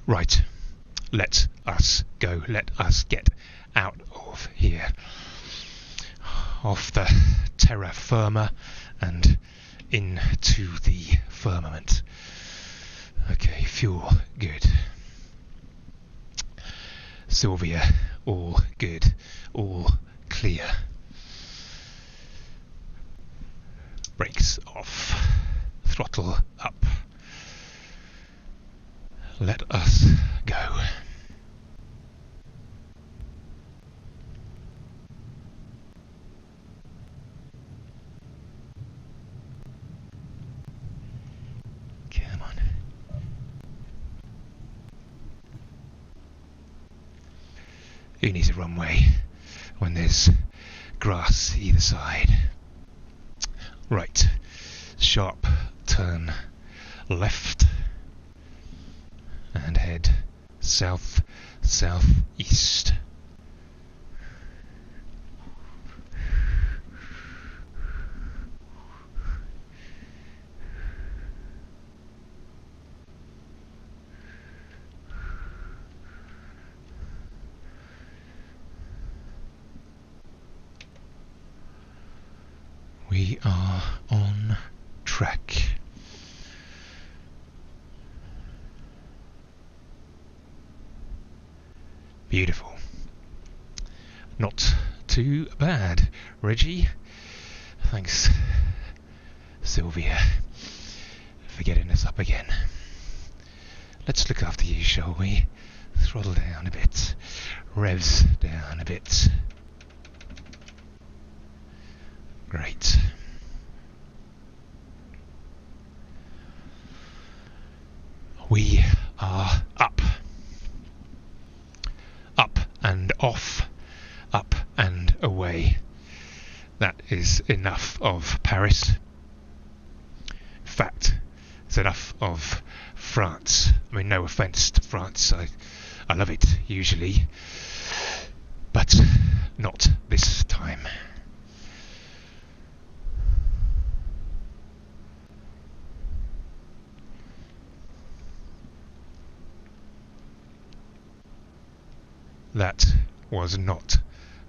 Right, let us go. Let us get out of here. Off the terra firma and into the firmament. Okay, fuel, good. Sylvia, all good, all clear. Brakes off, throttle up. Let us go. Come on. Who needs a runway when there's grass either side? Right, sharp turn left and head south southeast. We are on track. Beautiful. Not too bad, Reggie. Thanks, Sylvia, for getting us up again. Let's look after you, shall we? Throttle down a bit. Revs down a bit. Great. We are up. Up and off. Up and away. That is enough of Paris. In fact, it's enough of France. I mean, no offence to France. I love it, usually. But not this time. That was not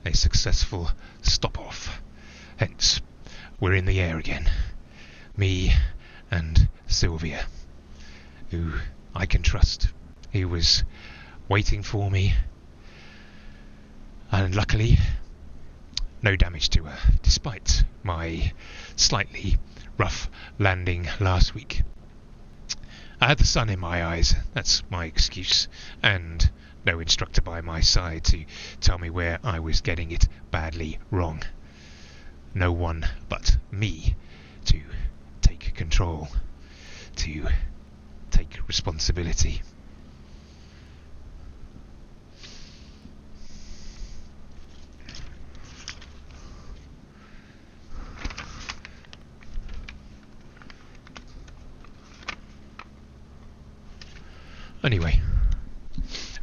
a successful stop-off. Hence, we're in the air again. Me and Sylvia, who I can trust, who was waiting for me. And luckily, no damage to her, despite my slightly rough landing last week. I had the sun in my eyes, that's my excuse, and no instructor by my side to tell me where I was getting it badly wrong. No one but me to take control, to take responsibility. Anyway,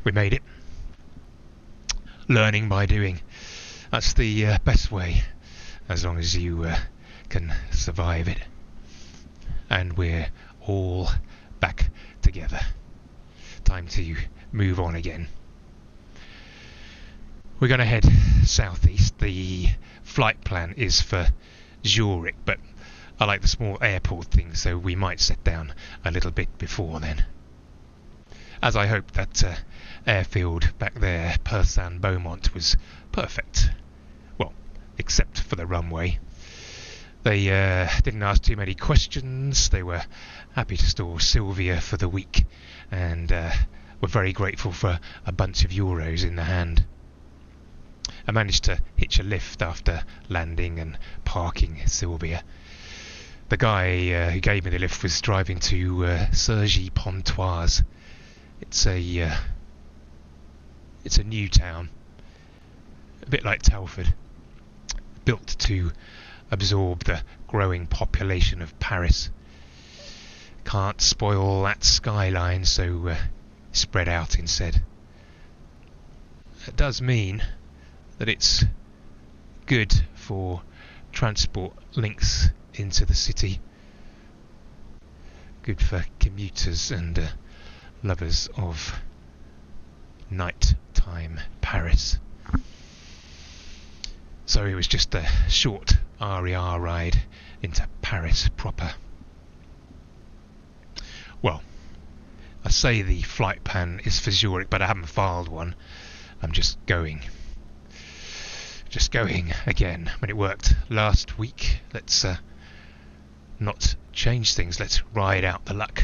we made it. Learning by doing. That's the best way, as long as you can survive it. And we're all back together. Time to move on again. We're going to head southeast. The flight plan is for Zurich, but I like the small airport thing, so we might set down a little bit before then. As I hope that airfield back there, Persan-Beaumont, was perfect. Well, except for the runway. They didn't ask too many questions. They were happy to store Sylvia for the week, and were very grateful for a bunch of euros in the hand. I managed to hitch a lift after landing and parking Sylvia. The guy who gave me the lift was driving to Zurich Pontoise. It's a new town, a bit like Telford, built to absorb the growing population of Paris. Can't spoil that skyline, so spread out instead. It does mean that it's good for transport links into the city. Good for commuters and lovers of nighttime Paris. So it was just a short RER ride into Paris proper. Well, I say the flight plan is for Zurich, but I haven't filed one. I'm just going. Just going again. When it worked last week, let's not change things. Let's ride out the luck.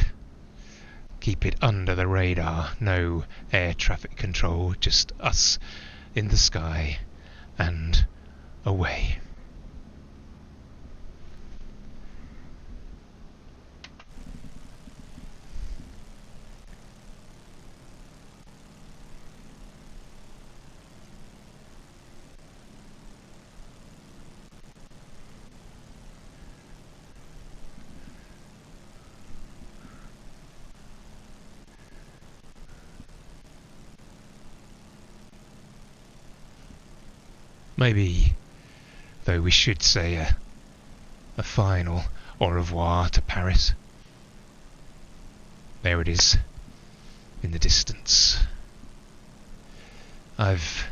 Keep it under the radar. No air traffic control. Just us in the sky and away. Maybe, though, we should say a final au revoir to Paris. There it is, in the distance. I've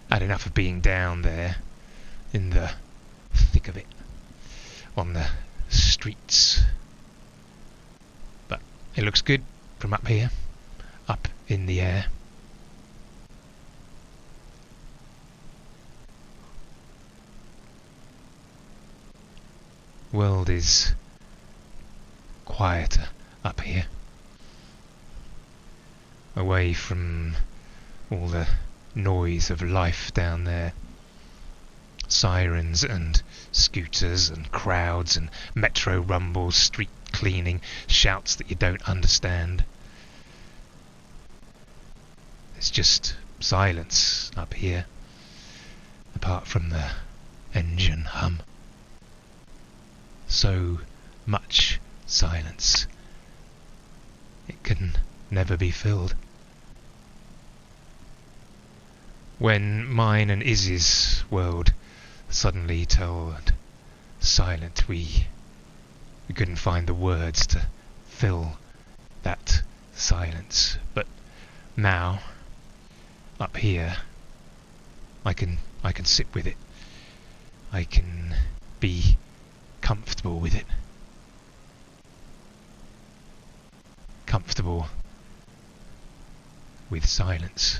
had enough of being down there, in the thick of it, on the streets. But it looks good from up here, up in the air. World is quieter up here, away from all the noise of life down there. Sirens and scooters and crowds and metro rumbles, street cleaning, shouts that you don't understand. There's just silence up here, apart from the engine hum. So much silence. It can never be filled. When mine and Izzy's world suddenly turned silent, we couldn't find the words to fill that silence. But now, up here, I can sit with it. I can be comfortable with it. Comfortable with silence.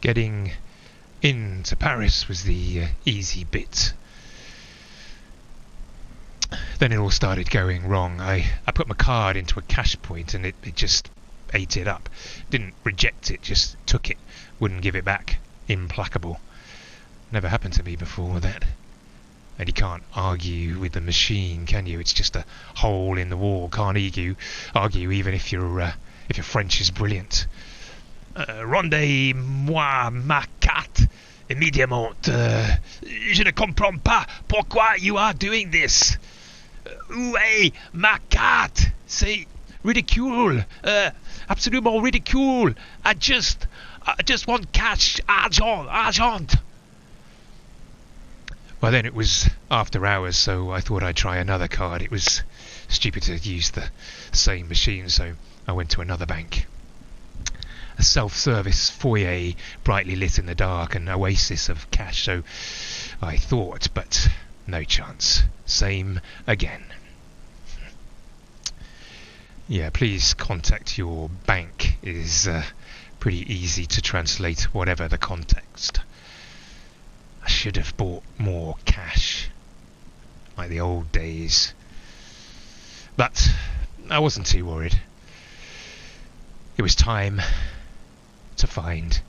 Getting into Paris was the easy bit. Then it all started going wrong. I put my card into a cash point and it just ate it up. Didn't reject it, just took it. Wouldn't give it back. Implacable. Never happened to me before that. And you can't argue with the machine, can you? It's just a hole in the wall. Can't argue even if your French is brilliant. Rendez-moi ma carte immédiatement. Je ne comprends pas pourquoi you are doing this. Où est ma carte? C'est ridicule. Absolument ridicule. I just want cash. Argent. Well, then it was after hours, so I thought I'd try another card. It was stupid to use the same machine, so I went to another bank. A self-service foyer, brightly lit in the dark, an oasis of cash, so I thought, but no chance. Same again. Yeah, please contact your bank is pretty easy to translate, whatever the context. I should have bought more cash, like the old days. But I wasn't too worried. It was time to find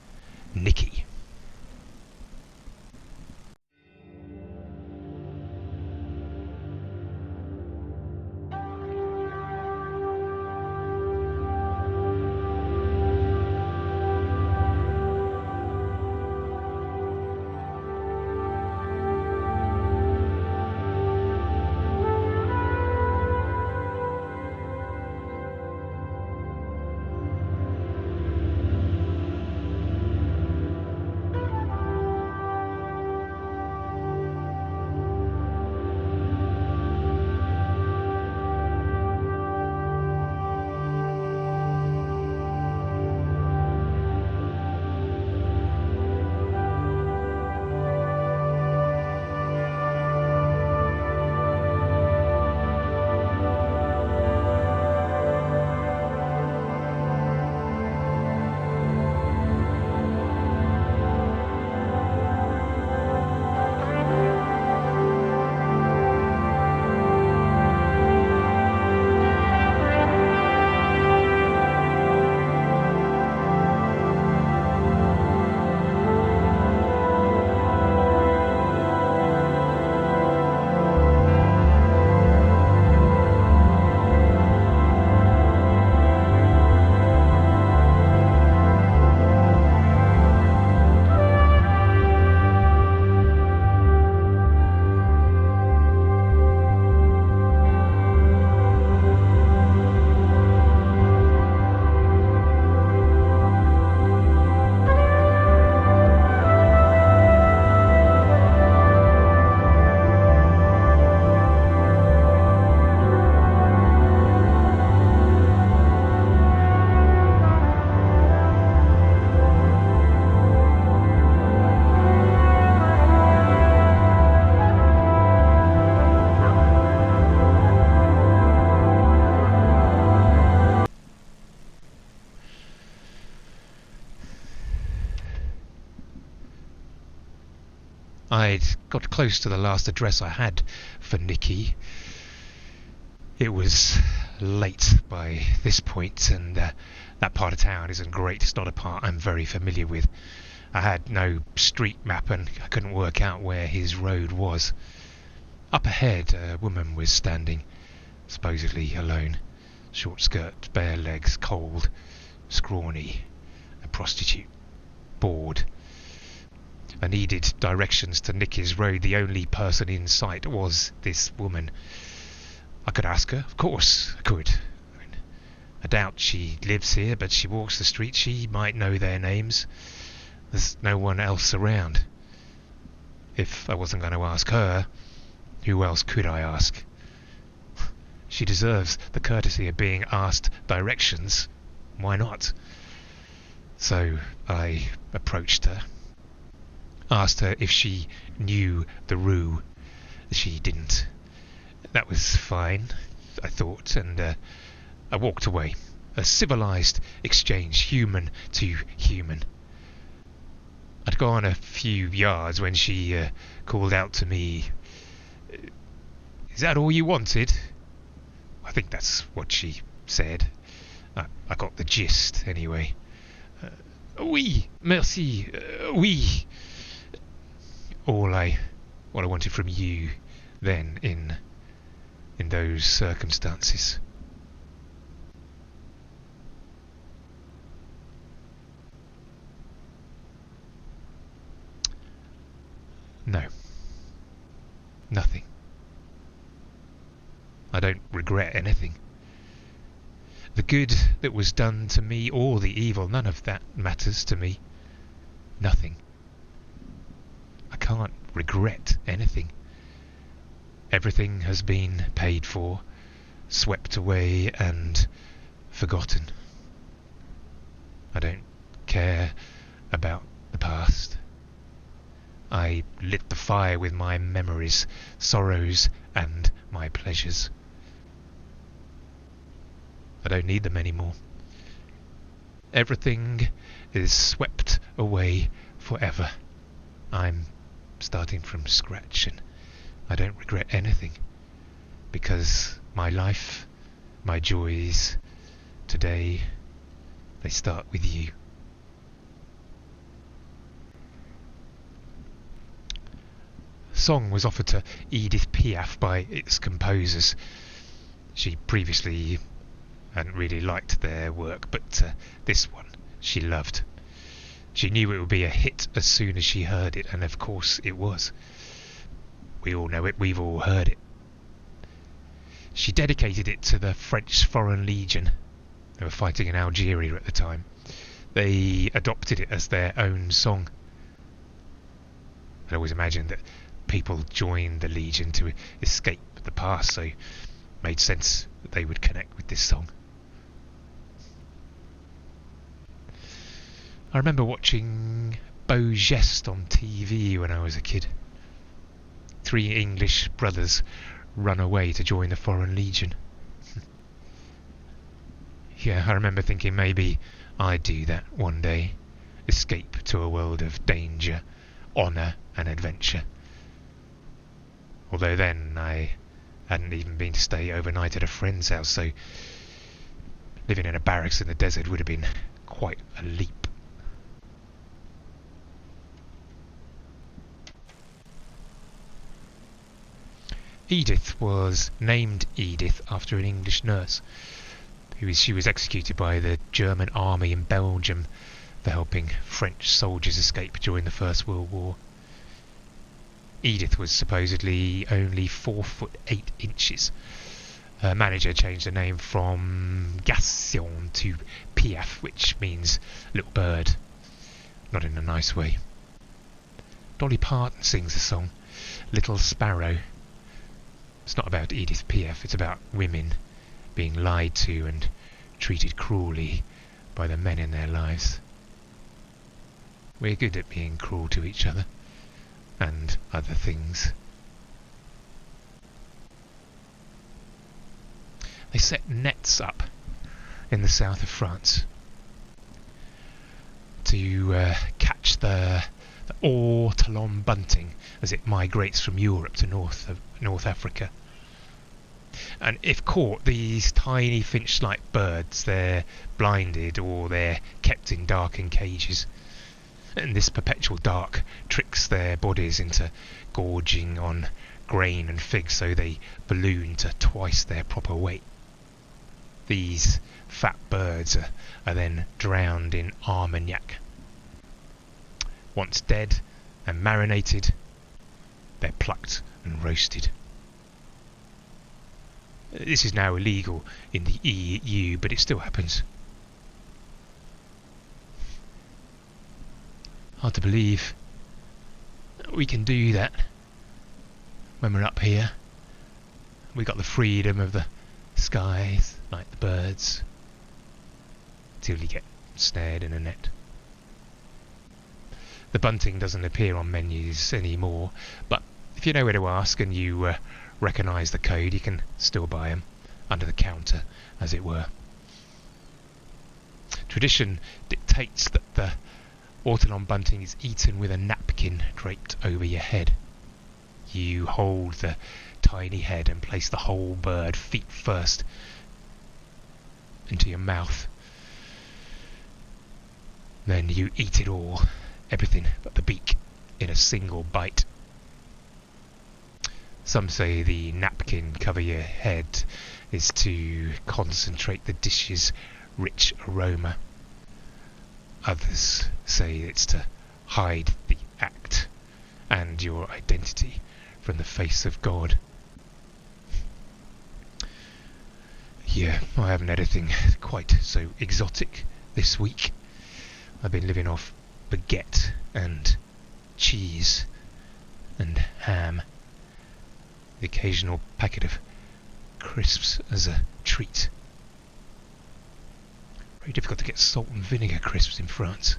Nikki. I'd got close to the last address I had for Nikki. It was late by this point, and that part of town isn't great. It's not a part I'm very familiar with. I had no street map and I couldn't work out where his road was. Up ahead, a woman was standing, supposedly alone. Short skirt, bare legs, cold, scrawny, a prostitute, bored. I needed directions to Nikki's road. The only person in sight was this woman. I could ask her, of course I could. I doubt she lives here, but she walks the street. She might know their names. There's no one else around. If I wasn't going to ask her, who else could I ask? She deserves the courtesy of being asked directions. Why not? So I approached her. Asked her if she knew the rue. She didn't. That was fine, I thought, and I walked away. A civilized exchange, human to human. I'd gone a few yards when she called out to me, "Is that all you wanted?" I think that's what she said. I got the gist anyway. Oui, merci, oui. What I wanted from you then in those circumstances. No. Nothing. I don't regret anything. The good that was done to me or the evil, none of that matters to me. Nothing. I can't regret anything. Everything has been paid for, swept away and forgotten. I don't care about the past. I lit the fire with my memories, sorrows and my pleasures. I don't need them anymore. Everything is swept away forever. I'm starting from scratch and I don't regret anything, because my life, my joys, today, they start with you. The song was offered to Edith Piaf by its composers. She previously hadn't really liked their work, but this one she loved. She knew it would be a hit as soon as she heard it, and of course it was. We all know it, we've all heard it. She dedicated it to the French Foreign Legion. They were fighting in Algeria at the time. They adopted it as their own song. I always imagined that people joined the Legion to escape the past, so it made sense that they would connect with this song. I remember watching Beau Geste on TV when I was a kid. 3 English brothers run away to join the Foreign Legion. Yeah, I remember thinking maybe I'd do that one day. Escape to a world of danger, honour and adventure. Although then I hadn't even been to stay overnight at a friend's house, so living in a barracks in the desert would have been quite a leap. Edith was named Edith after an English nurse. She was executed by the German army in Belgium for helping French soldiers escape during the First World War. Edith was supposedly only 4'8". Her manager changed her name from Gassion to Piaf, which means little bird. Not in a nice way. Dolly Parton sings a song, Little Sparrow. It's not about Edith Piaf, it's about women being lied to and treated cruelly by the men in their lives. We're good at being cruel to each other and other things. They set nets up in the south of France to catch the Ortalon Bunting as it migrates from Europe to North Africa. And if caught, these tiny finch-like birds, they're blinded or they're kept in darkened cages. And this perpetual dark tricks their bodies into gorging on grain and figs, so they balloon to twice their proper weight. These fat birds are then drowned in Armagnac. Once dead and marinated, they're plucked and roasted. This is now illegal in the EU, but it still happens. Hard to believe we can do that when we're up here. We got the freedom of the skies, like the birds, till you get snared in a net. The bunting doesn't appear on menus anymore, but if you know where to ask and you recognise the code, you can still buy them under the counter, as it were. Tradition dictates that the Ortalon Bunting is eaten with a napkin draped over your head. You hold the tiny head and place the whole bird, feet first, into your mouth. Then you eat it all, everything but the beak, in a single bite. Some say the napkin cover your head is to concentrate the dish's rich aroma. Others say it's to hide the act and your identity from the face of God. Yeah, I haven't had anything quite so exotic this week. I've been living off baguette and cheese and ham. The occasional packet of crisps as a treat. Very difficult to get salt and vinegar crisps in France.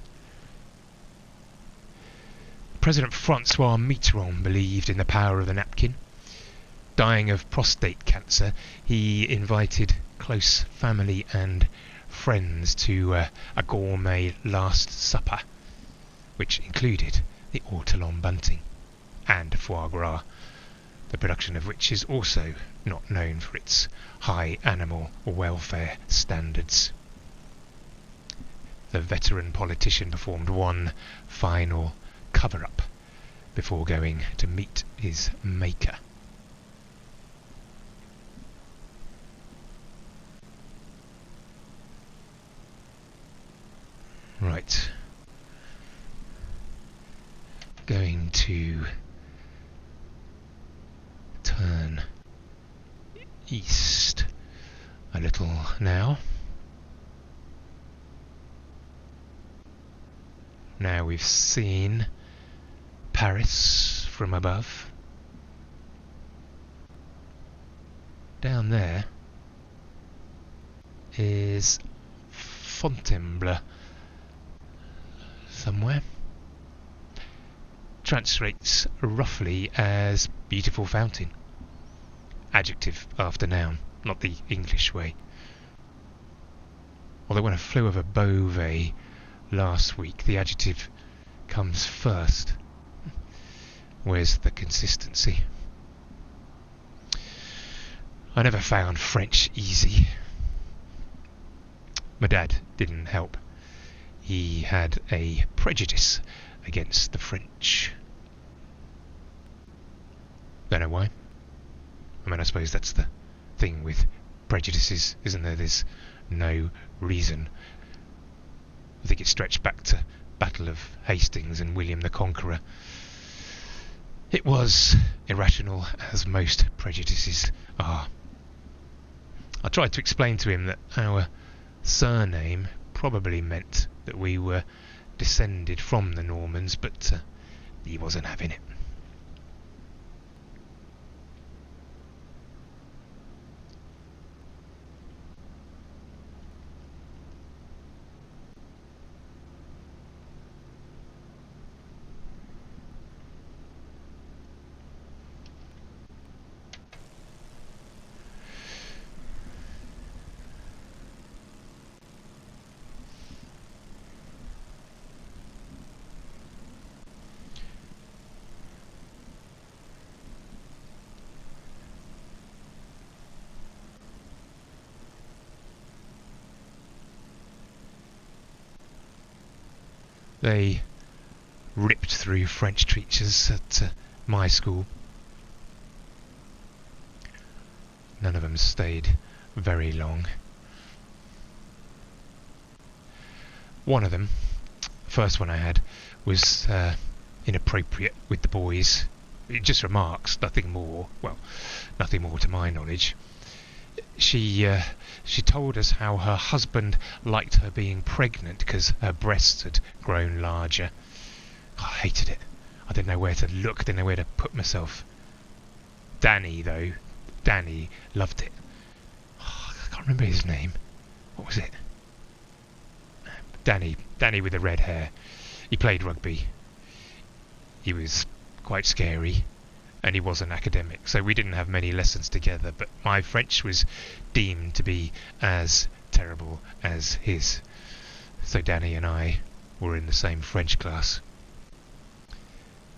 President Francois Mitterrand believed in the power of the napkin. Dying of prostate cancer, he invited close family and friends to a gourmet Last Supper, which included the Ortalon Bunting and foie gras, the production of which is also not known for its high animal welfare standards. The veteran politician performed one final cover-up before going to meet his maker. Right. Going to turn east a little now. Now we've seen Paris from above. Down there is Fontainebleau somewhere. Translates roughly as beautiful fountain. Adjective after noun, not the English way. Although when I flew over Beauvais last week, the adjective comes first. Where's the consistency? I never found French easy. My dad didn't help. He had a prejudice against the French. Don't know why. I mean, I suppose that's the thing with prejudices, isn't there? There's no reason. I think it stretched back to Battle of Hastings and William the Conqueror. It was irrational, as most prejudices are. I tried to explain to him that our surname probably meant that we were descended from the Normans, but he wasn't having it. They ripped through French teachers at my school. None of them stayed very long. One of them, the first one I had, was inappropriate with the boys. Just remarks, nothing more. Well, nothing more to my knowledge. She told us how her husband liked her being pregnant because her breasts had grown larger. I hated it. I didn't know where to look, didn't know where to put myself. Danny, though. Danny loved it. I can't remember his name. What was it? Danny with the red hair. He played rugby. He was quite scary. And he was an academic, so we didn't have many lessons together, but my French was deemed to be as terrible as his. So Danny and I were in the same French class.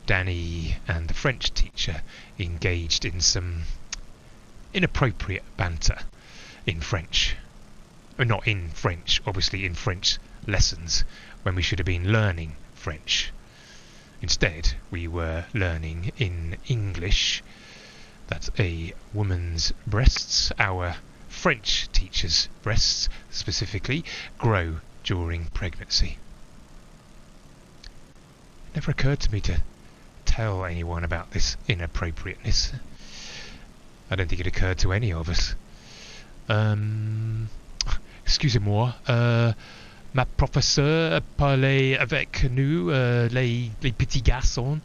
Danny and the French teacher engaged in some inappropriate banter in French. Not in French, obviously in French lessons, when we should have been learning French. Instead, we were learning in English that a woman's breasts, our French teacher's breasts specifically, grow during pregnancy. It never occurred to me to tell anyone about this inappropriateness. I don't think it occurred to any of us. Excusez-moi, ma professeure parlait avec nous, les petits garçons.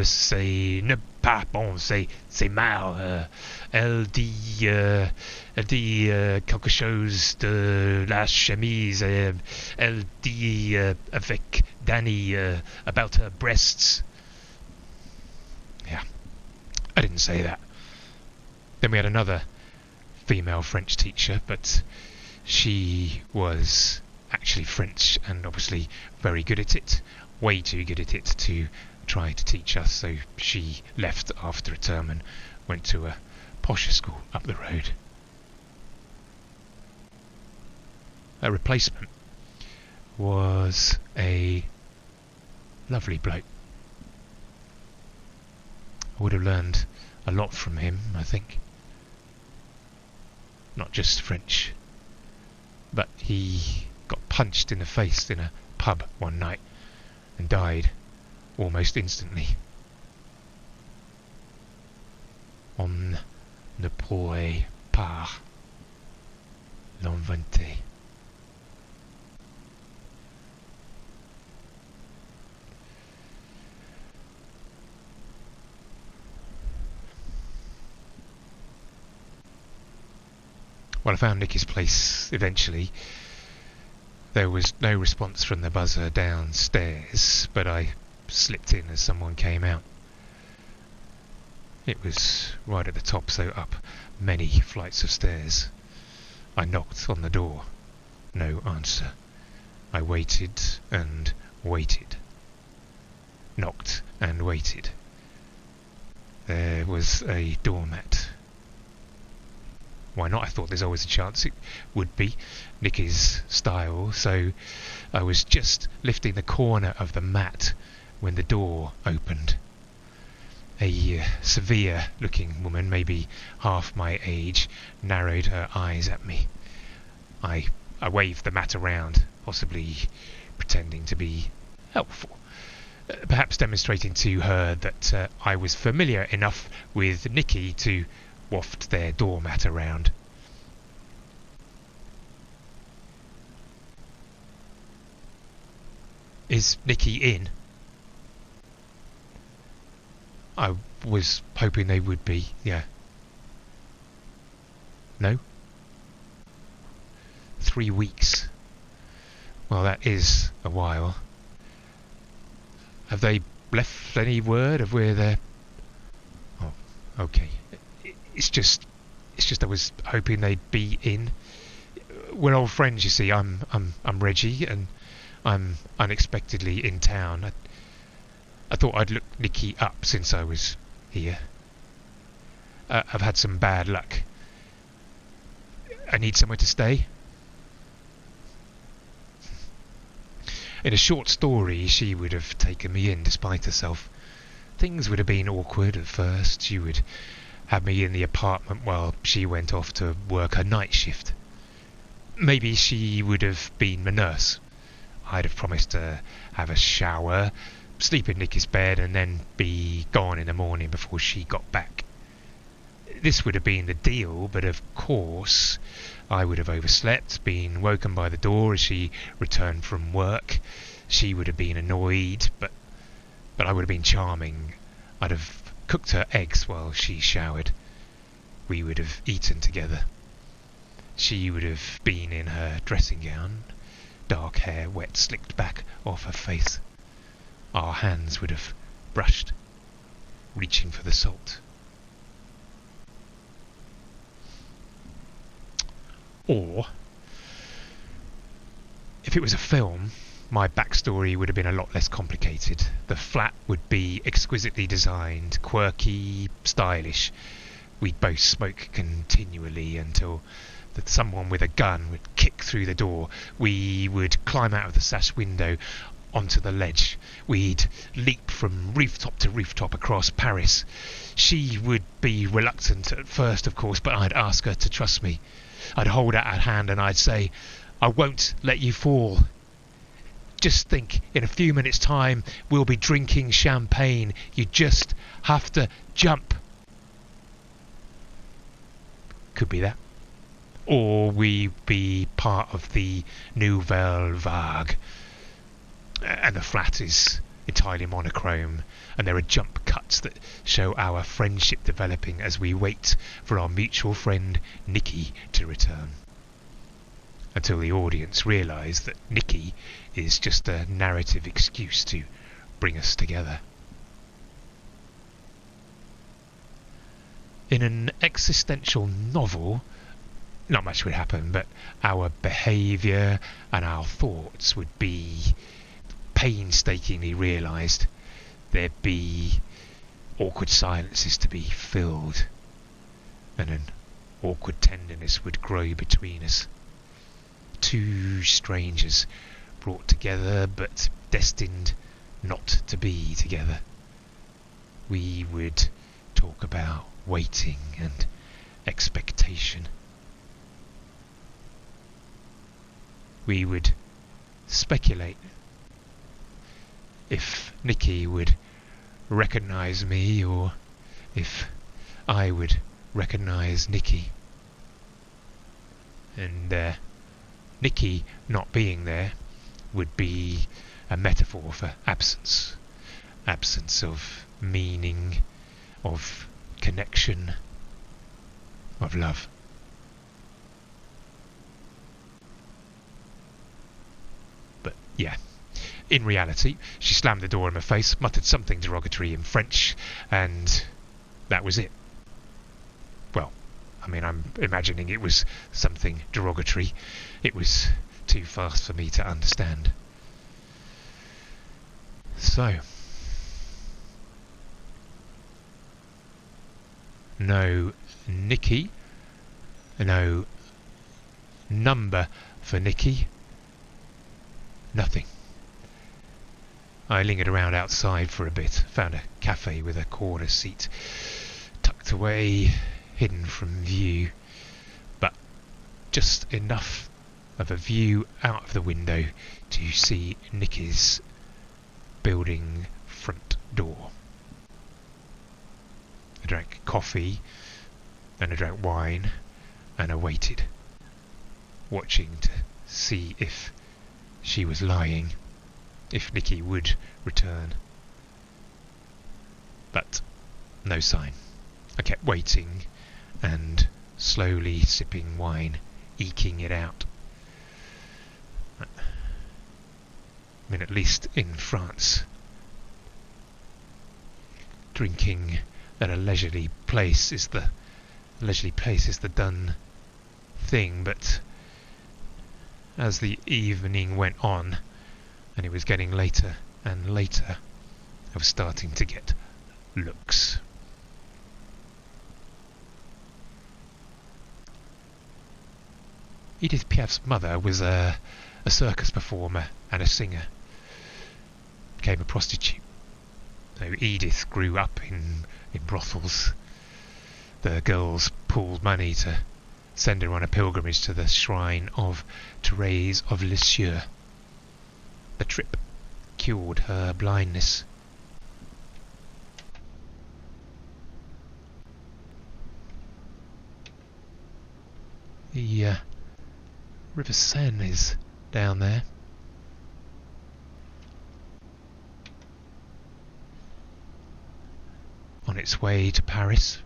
C'est ne pas bon, c'est mal. Elle dit quelque chose de la chemise. Elle dit avec Danny about her breasts. Yeah, I didn't say that. Then we had another female French teacher, but she was actually French and obviously very good at it, way too good at it to try to teach us, so she left after a term and went to a posher school up the road. Her replacement was a lovely bloke. I would have learned a lot from him, I think. Not just French, but he got punched in the face in a pub one night and died almost instantly. On ne pourrait pas l'inventer. Well, I found Nicky's place eventually. There was no response from the buzzer downstairs, but I slipped in as someone came out. It was right at the top, so up many flights of stairs. I knocked on the door. No answer. I waited and waited. Knocked and waited. There was a doormat. Why not? I thought there's always a chance it would be Nicky's style, so I was just lifting the corner of the mat when the door opened. A severe-looking woman, maybe half my age, narrowed her eyes at me. I waved the mat around, possibly pretending to be helpful, perhaps demonstrating to her that I was familiar enough with Nicky to waft their doormat around. Is Nicky in? I was hoping they would be, yeah. No? 3 weeks. Well, that is a while. Have they left any word of where they're... Oh, okay. It's just I was hoping they'd be in. We're old friends, you see. I'm Reggie, and I'm unexpectedly in town. I thought I'd look Nicky up since I was here. I've had some bad luck. I need somewhere to stay. In a short story, she would have taken me in despite herself. Things would have been awkward at first. She would have me in the apartment while she went off to work her night shift. Maybe she would have been my nurse. I'd have promised to have a shower, sleep in Nicky's bed, and then be gone in the morning before she got back. This would have been the deal, but of course I would have overslept, been woken by the door as she returned from work. She would have been annoyed, but I would have been charming. I'd have cooked her eggs while she showered. We would have eaten together. She would have been in her dressing gown, dark hair wet slicked back off her face. Our hands would have brushed, reaching for the salt. Or, if it was a film, my backstory would have been a lot less complicated. The flat would be exquisitely designed, quirky, stylish. We'd both smoke continually until someone with a gun would kick through the door. We would climb out of the sash window onto the ledge. We'd leap from rooftop to rooftop across Paris. She would be reluctant at first, of course, but I'd ask her to trust me. I'd hold out her hand and I'd say, "I won't let you fall. Just think, in a few minutes' time, we'll be drinking champagne. You just have to jump." Could be that. Or we be part of the Nouvelle Vague. And the flat is entirely monochrome, and there are jump cuts that show our friendship developing as we wait for our mutual friend Nikki to return. Until the audience realise that Nikki is just a narrative excuse to bring us together. In an existential novel, not much would happen, but our behaviour and our thoughts would be painstakingly realised. There'd be awkward silences to be filled, and an awkward tenderness would grow between us. Two strangers brought together but destined not to be together. We would talk about waiting and expectation. We would speculate if Nikki would recognise me or if I would recognise Nikki. And Nikki not being there would be a metaphor for absence. Absence of meaning, of connection, of love. But yeah, in reality, she slammed the door in my face, muttered something derogatory in French, and that was it. Well, I mean, I'm imagining it was something derogatory. It was too fast for me to understand. So, no Nikki, no number for Nikki, nothing. I lingered around outside for a bit, found a cafe with a corner seat, tucked away, hidden from view, but just enough of a view out of the window to see Nikki's building front door. I drank coffee, and I drank wine, and I waited, watching to see if she was lying, if Nikki would return. But no sign. I kept waiting and slowly sipping wine, eking it out. I mean, at least in France, drinking at a leisurely place is the done thing. But as the evening went on and it was getting later and later, I was starting to get looks. Edith Piaf's mother was a circus performer and a singer. Became a prostitute. So Edith grew up in brothels. The girls pooled money to send her on a pilgrimage to the shrine of Thérèse of Lisieux. The trip cured her blindness. The River Seine is down there. On its way to Paris.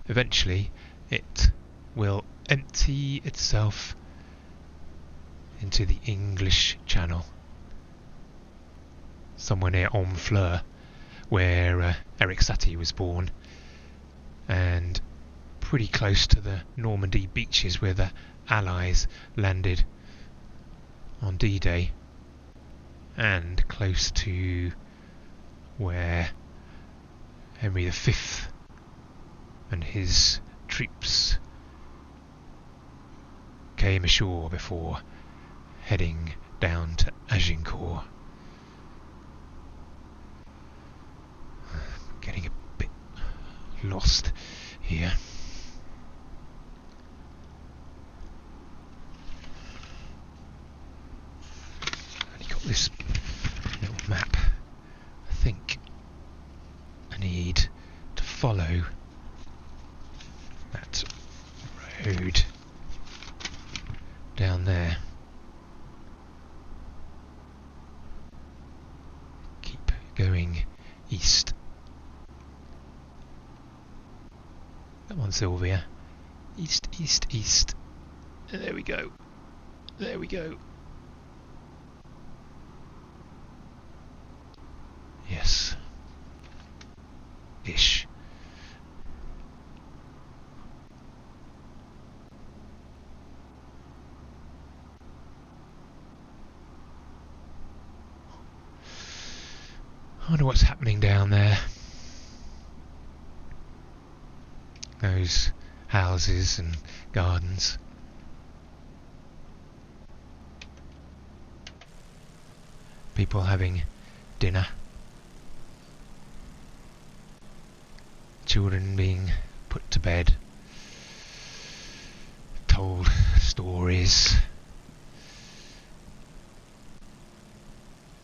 Eventually, it will empty itself into the English Channel, somewhere near Honfleur, where Eric Satie was born, and pretty close to the Normandy beaches where the Allies landed on D-Day and close to where Henry V and his troops came ashore before heading down to Agincourt. Getting a bit lost here. Only got this little map. I think I need to follow that road down there. Keep going east. Come on, Sylvia. East, east, east. There we go. There we go. Yes. Ish. I wonder what's happening down there. Those houses and gardens. People having dinner. Children being put to bed. Told stories.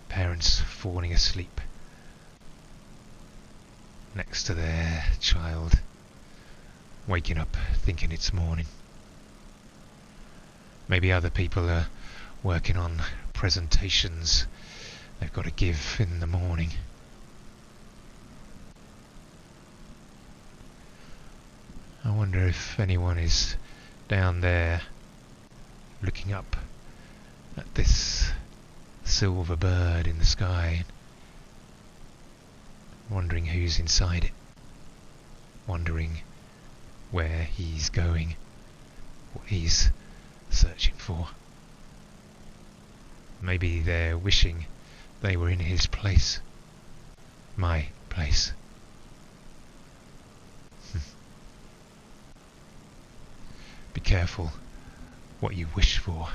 Parents falling asleep next to their child, waking up thinking it's morning. Maybe other people are working on presentations they've got to give in the morning. I wonder if anyone is down there looking up at this silver bird in the sky, wondering who's inside it, wondering where he's going, what he's searching for. Maybe they're wishing they were in his place, my place. Be careful what you wish for.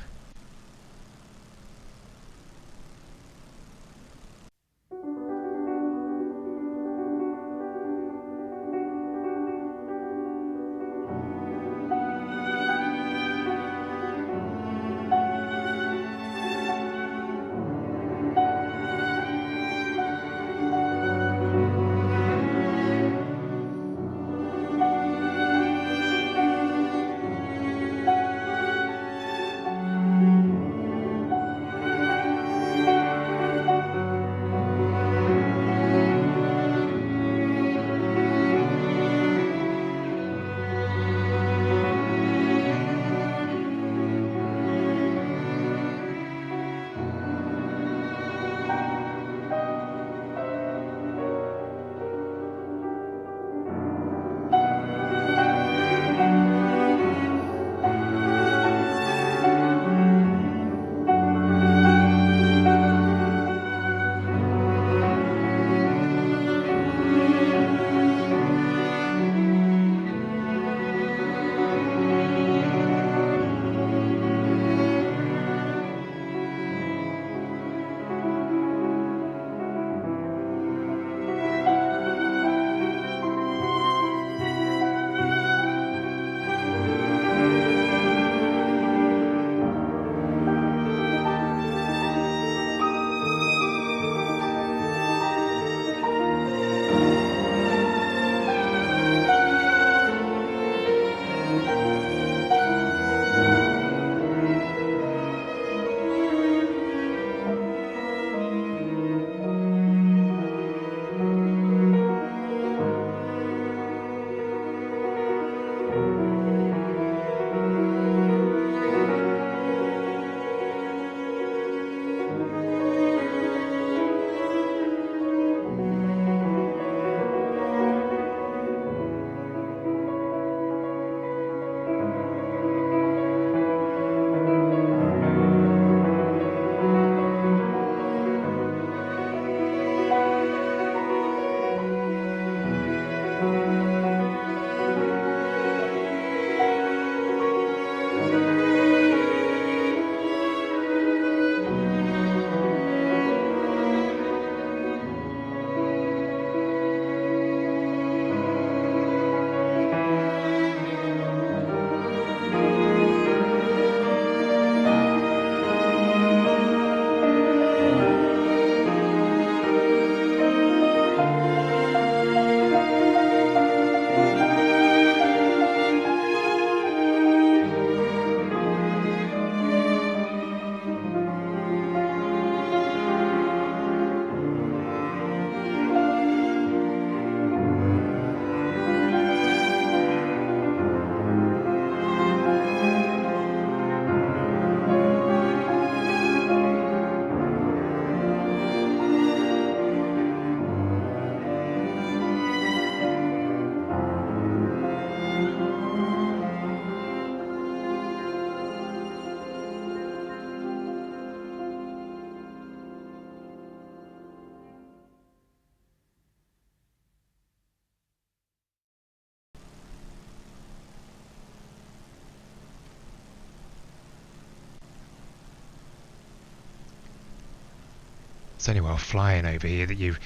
It's only while flying over here that you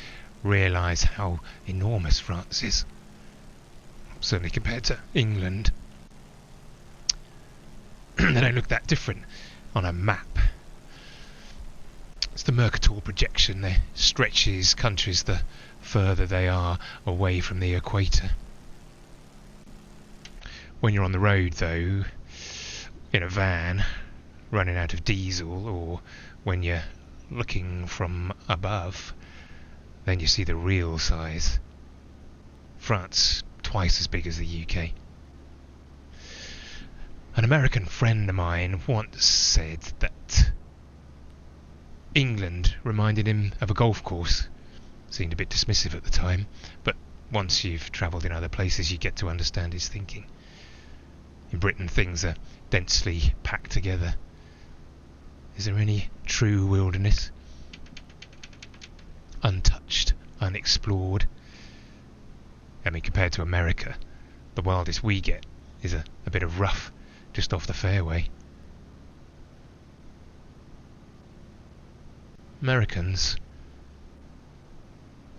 realise how enormous France is. Certainly compared to England. They don't look that different on a map. It's the Mercator projection that stretches countries the further they are away from the equator. When you're on the road, though, in a van, running out of diesel, or when you're looking from above, then you see the real size. France, twice as big as the UK. An American friend of mine once said that England reminded him of a golf course. Seemed a bit dismissive at the time, but once you've travelled in other places you get to understand his thinking. In Britain things are densely packed together. Is there any true wilderness? Untouched, unexplored. I mean, compared to America, the wildest we get is a bit of rough just off the fairway. Americans,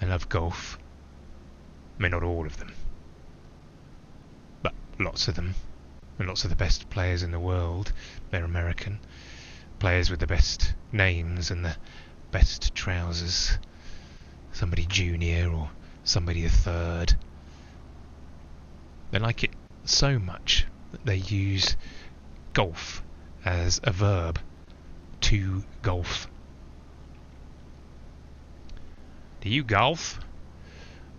they love golf. I mean, not all of them, but lots of them. And lots of the best players in the world, they're American. Players with the best names and the best trousers. Somebody junior or somebody the third. They like it so much that they use golf as a verb. To golf. Do you golf?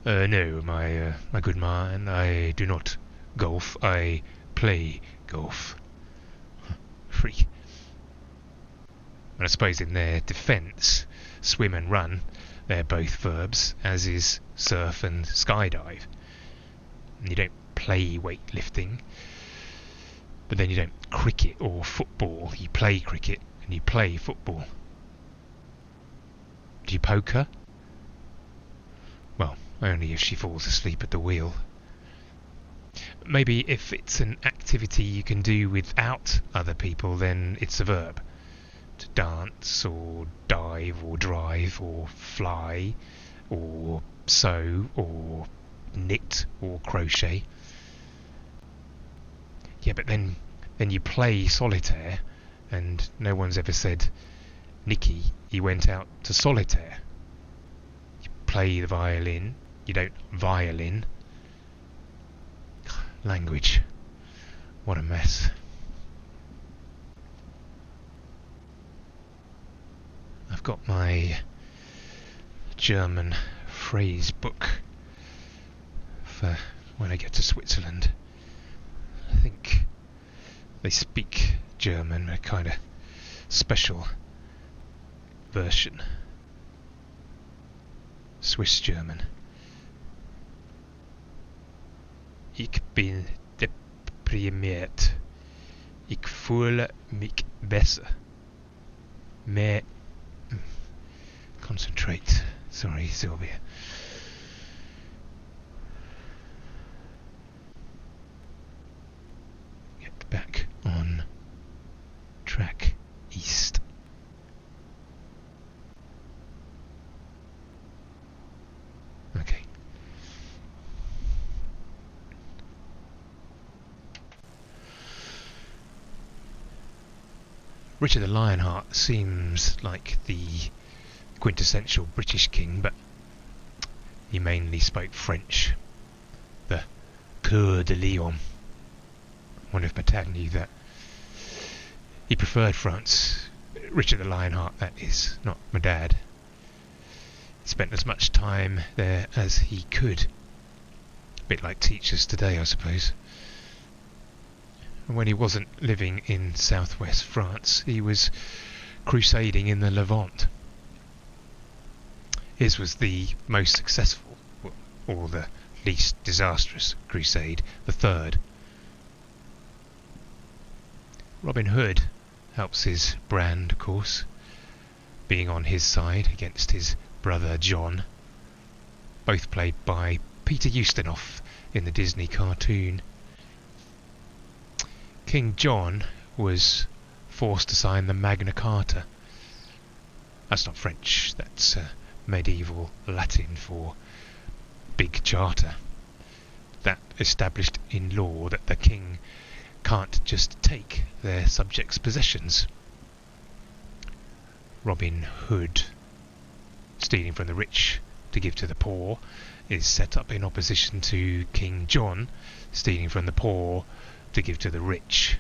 No, my good man, I do not golf. I play golf. Freak. And I suppose in their defence, swim and run, they're both verbs, as is surf and skydive. And you don't play weightlifting, but then you don't cricket or football. You play cricket and you play football. Do you poker? Well, only if she falls asleep at the wheel. Maybe if it's an activity you can do without other people, then it's a verb. To dance, or dive, or drive, or fly, or sew, or knit, or crochet. Yeah, but then you play solitaire, and no one's ever said, Nicky, he went out to solitaire. You play the violin, you don't violin. Language. What a mess. I've got my German phrase book for when I get to Switzerland. I think they speak German, a kind of special version. Swiss German. Ich bin deprimiert. Ich fühle mich besser. Mehr. Concentrate. Sorry, Sylvia. Get back on track east. Okay. Richard the Lionheart seems like the quintessential British king, but he mainly spoke French. The Coeur de Lion. I wonder if my dad knew that. He preferred France. Richard the Lionheart, that is, not my dad. He spent as much time there as he could. A bit like teachers today, I suppose. And when he wasn't living in southwest France, he was crusading in the Levant. His was the most successful, or the least disastrous crusade, the third. Robin Hood helps his brand, of course, being on his side against his brother John, both played by Peter Ustinov in the Disney cartoon. King John was forced to sign the Magna Carta, That's not French, that's medieval Latin for big charter. That established in law that the king can't just take their subjects' possessions. Robin Hood, stealing from the rich to give to the poor, is set up in opposition to King John, stealing from the poor to give to the rich.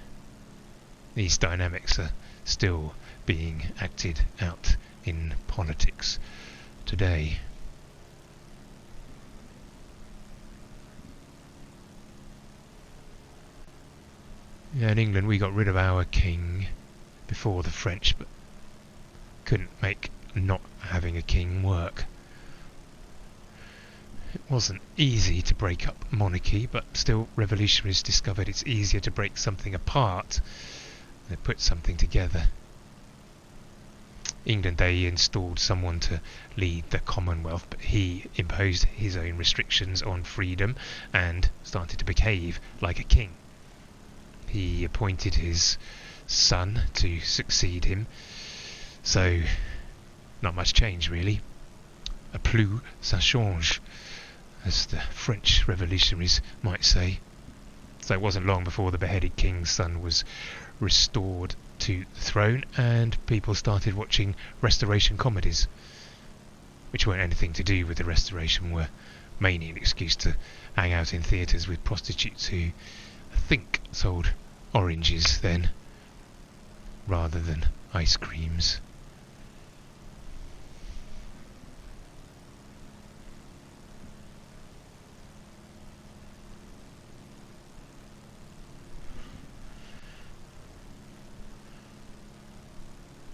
These dynamics are still being acted out in politics today. Yeah, in England we got rid of our king before the French, but couldn't make not having a king work. It wasn't easy to break up monarchy, but still revolutionaries discovered it's easier to break something apart than put something together. England, they installed someone to lead the Commonwealth, but he imposed his own restrictions on freedom and started to behave like a king. He appointed his son to succeed him, so not much change really. A plus ça change, as the French revolutionaries might say. So it wasn't long before the beheaded king's son was restored to the throne, and people started watching restoration comedies, which weren't anything to do with the restoration, were mainly an excuse to hang out in theatres with prostitutes who I think sold oranges then, rather than ice creams.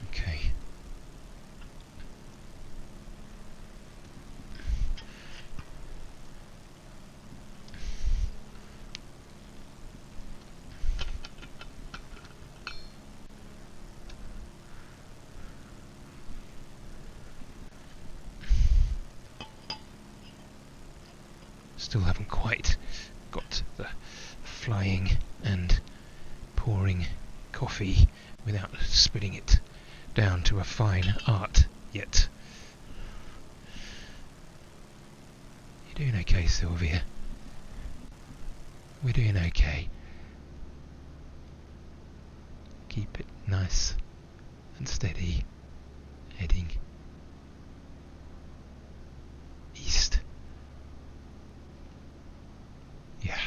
Okay. Still haven't quite got the flying and pouring coffee without spitting it down to a fine art yet. You're doing okay, Sylvia. We're doing okay. Keep it nice and steady, heading east. Yeah.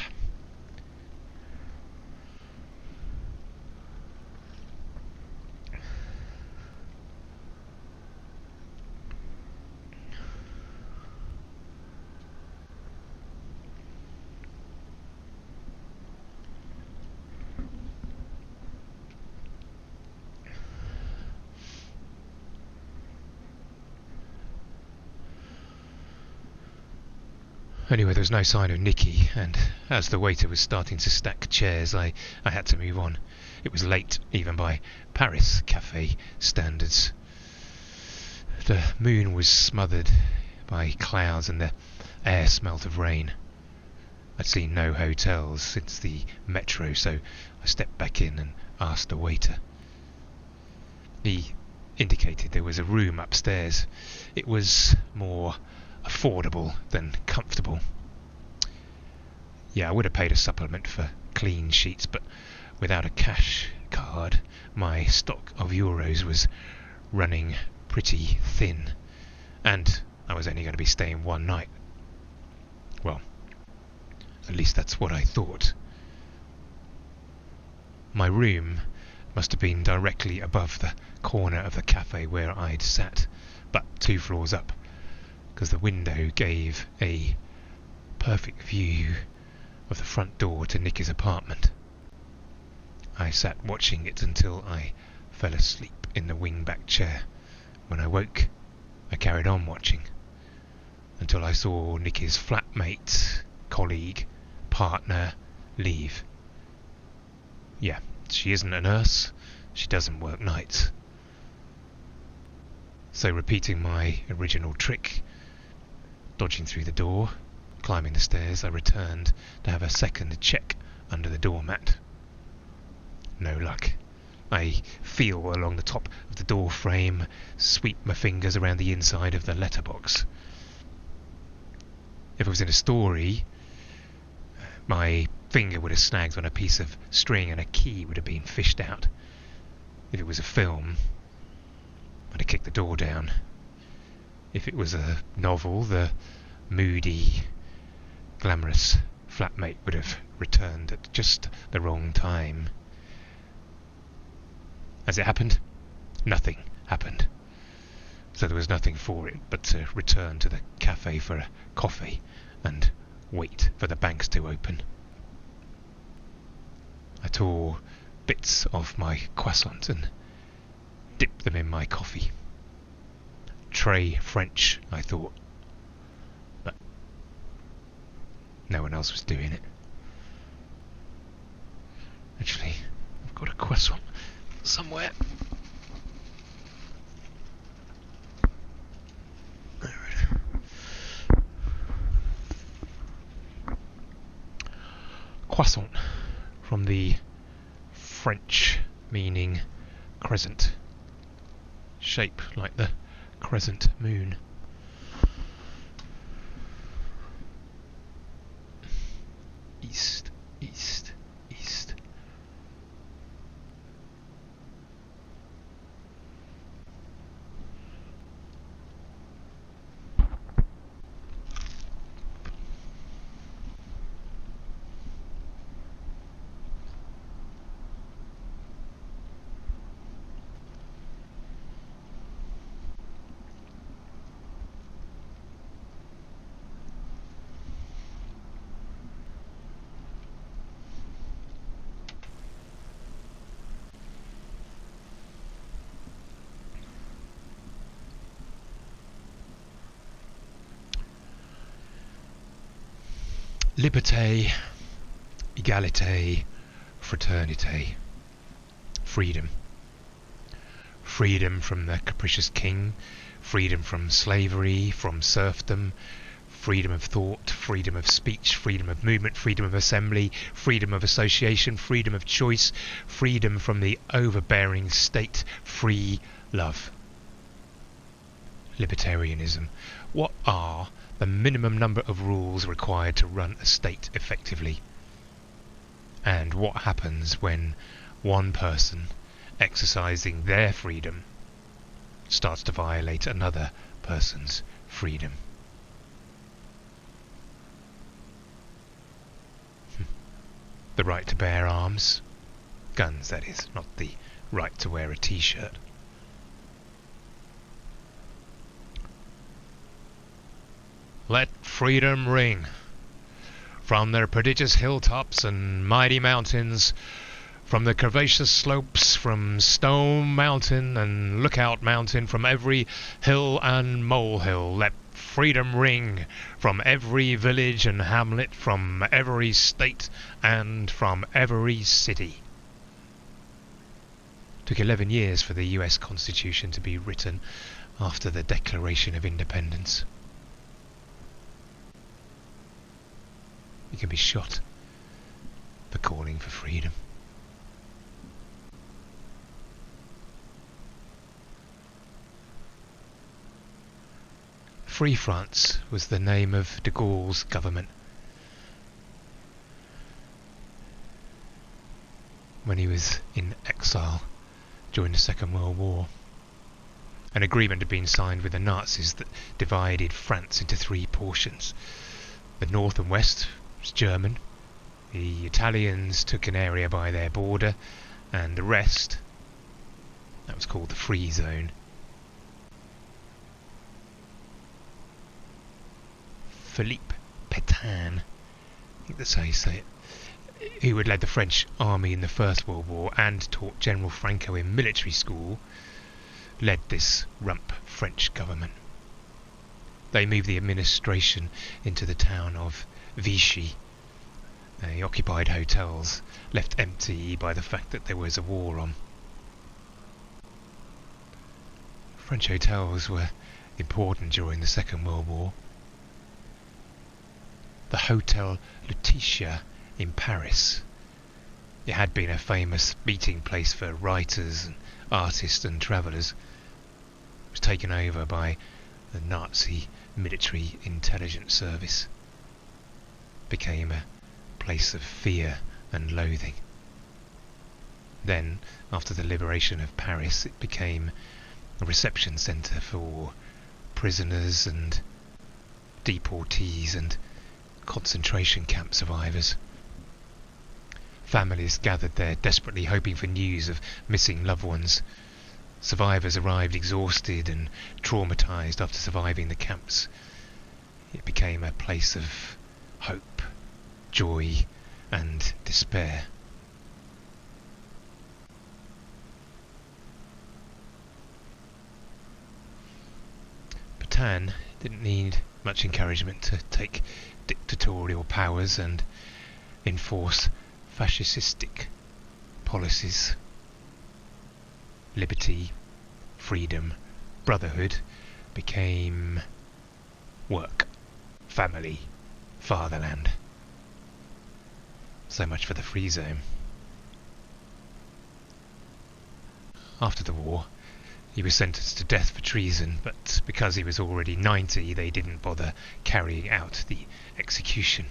Anyway, there was no sign of Nicky, and as the waiter was starting to stack chairs, I had to move on. It was late, even by Paris cafe standards. The moon was smothered by clouds and the air smelt of rain. I'd seen no hotels since the metro, so I stepped back in and asked the waiter. He indicated there was a room upstairs. It was more affordable than comfortable. Yeah, I would have paid a supplement for clean sheets, but without a cash card, my stock of euros was running pretty thin, and I was only going to be staying one night. Well, at least that's what I thought. My room must have been directly above the corner of the cafe where I'd sat, but 2 floors up, because the window gave a perfect view of the front door to Nicky's apartment. I sat watching it until I fell asleep in the wing-back chair. When I woke, I carried on watching until I saw Nicky's flatmate, colleague, partner leave. Yeah, she isn't a nurse. She doesn't work nights. So repeating my original trick, dodging through the door, climbing the stairs, I returned to have a second check under the doormat. No luck. I feel along the top of the door frame, sweep my fingers around the inside of the letterbox. If it was in a story, my finger would have snagged on a piece of string and a key would have been fished out. If it was a film, I'd have kicked the door down. If it was a novel, the moody, glamorous flatmate would have returned at just the wrong time. As it happened, nothing happened. So there was nothing for it but to return to the cafe for a coffee and wait for the banks to open. I tore bits of my croissant and dipped them in my coffee. Très French, I thought. But no one else was doing it. Actually, I've got a croissant somewhere. Croissant, from the French meaning crescent, shape like the crescent moon. East, east, east. Liberté, égalité, fraternité. Freedom. Freedom from the capricious king, freedom from slavery, from serfdom, freedom of thought, freedom of speech, freedom of movement, freedom of assembly, freedom of association, freedom of choice, freedom from the overbearing state, free love. Libertarianism. What are the minimum number of rules required to run a state effectively? And what happens when one person exercising their freedom starts to violate another person's freedom? The right to bear arms. Guns, that is, not the right to wear a t-shirt. Let freedom ring from their prodigious hilltops and mighty mountains, from the curvaceous slopes, from Stone Mountain and Lookout Mountain, from every hill and molehill. Let freedom ring from every village and hamlet, from every state and from every city. It took 11 years for the US Constitution to be written after the Declaration of Independence. You can be shot for calling for freedom. Free France was the name of de Gaulle's government when he was in exile during the Second World War. An agreement had been signed with the Nazis that divided France into three portions. The north and west was German, the Italians took an area by their border, and the rest, that was called the Free Zone. Philippe Pétain, I think that's how you say it, who had led the French army in the First World War and taught General Franco in military school, led this rump French government. They moved the administration into the town of Vichy. They occupied hotels, left empty by the fact that there was a war on. French hotels were important during the Second World War. The Hotel Lutetia in Paris It had been a famous meeting place for writers and artists and travellers. It was taken over by the Nazi military intelligence service. It became a place of fear and loathing. Then, after the liberation of Paris, it became a reception centre for prisoners and deportees and concentration camp survivors. Families gathered there desperately hoping for news of missing loved ones. Survivors arrived exhausted and traumatised after surviving the camps. It became a place of hope, joy and despair. Pétain didn't need much encouragement to take dictatorial powers and enforce fascistic policies. Liberty, freedom, brotherhood became work, family, fatherland. So much for the free zone. After the war, he was sentenced to death for treason, but because he was already 90, they didn't bother carrying out the execution.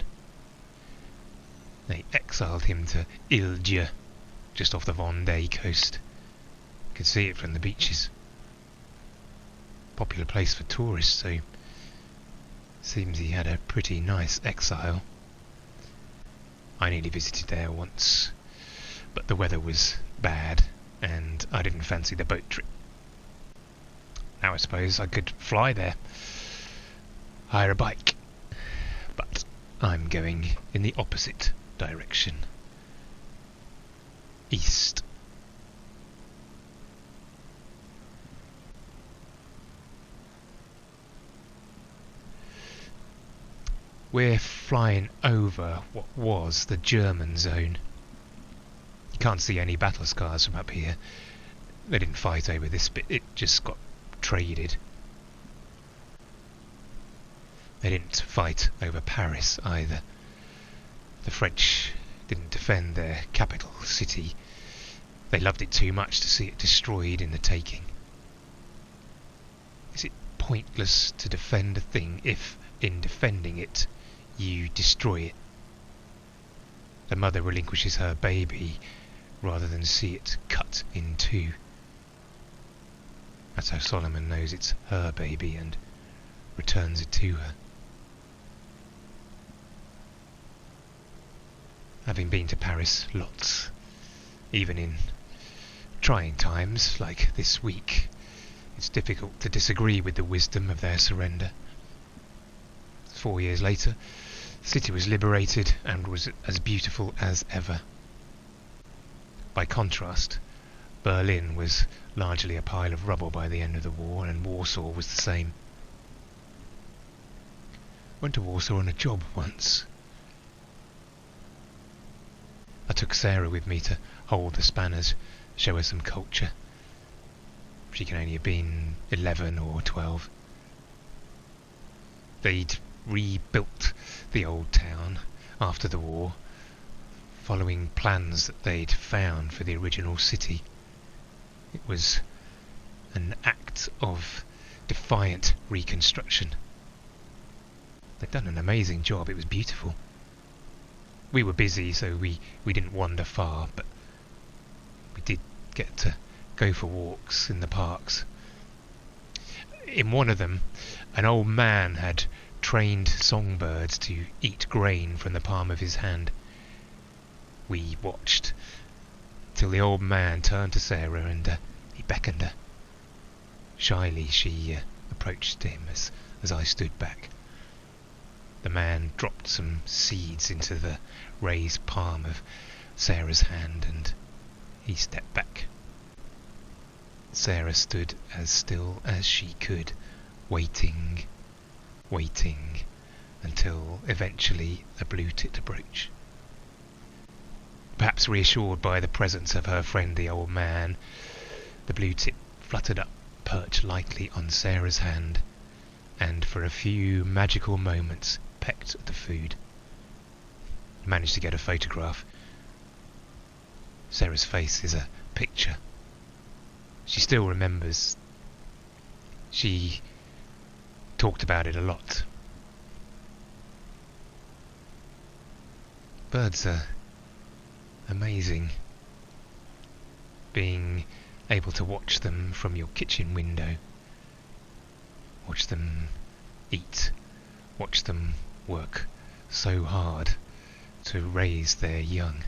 They exiled him to Ile-Dieu, just off the Vendée coast. You could see it from the beaches. Popular place for tourists, so seems he had a pretty nice exile. I nearly visited there once, but the weather was bad and I didn't fancy the boat trip. Now I suppose I could fly there, hire a bike, but I'm going in the opposite direction. East. We're flying over what was the German zone. You can't see any battle scars from up here. They didn't fight over this bit, it just got traded. They didn't fight over Paris either. The French didn't defend their capital city. They loved it too much to see it destroyed in the taking. Is it pointless to defend a thing if, in defending it, you destroy it? The mother relinquishes her baby rather than see it cut in two. That's how Solomon knows it's her baby and returns it to her. Having been to Paris lots, even in trying times like this week, it's difficult to disagree with the wisdom of their surrender. 4 years later, the city was liberated and was as beautiful as ever. By contrast, Berlin was largely a pile of rubble by the end of the war, and Warsaw was the same. Went to Warsaw on a job once. I took Sarah with me to hold the spanners, show her some culture. She can only have been 11 or 12. They'd rebuilt the old town after the war, following plans that they'd found for the original city. It was an act of defiant reconstruction. They'd done an amazing job, it was beautiful. We were busy, so we didn't wander far, but we did get to go for walks in the parks. In one of them, an old man had trained songbirds to eat grain from the palm of his hand. We watched till the old man turned to Sarah and he beckoned her. Shyly she approached him as I stood back. The man dropped some seeds into the raised palm of Sarah's hand and he stepped back. Sarah stood as still as she could, waiting until eventually the blue-tipped approached. Perhaps reassured by the presence of her friend the old man, the blue-tip fluttered up, perched lightly on Sarah's hand, and for a few magical moments pecked at the food. Managed to get a photograph. Sarah's face is a picture. She still remembers. She talked about it a lot. Birds are amazing. Being able to watch them from your kitchen window. Watch them eat. Watch them work so hard to raise their young.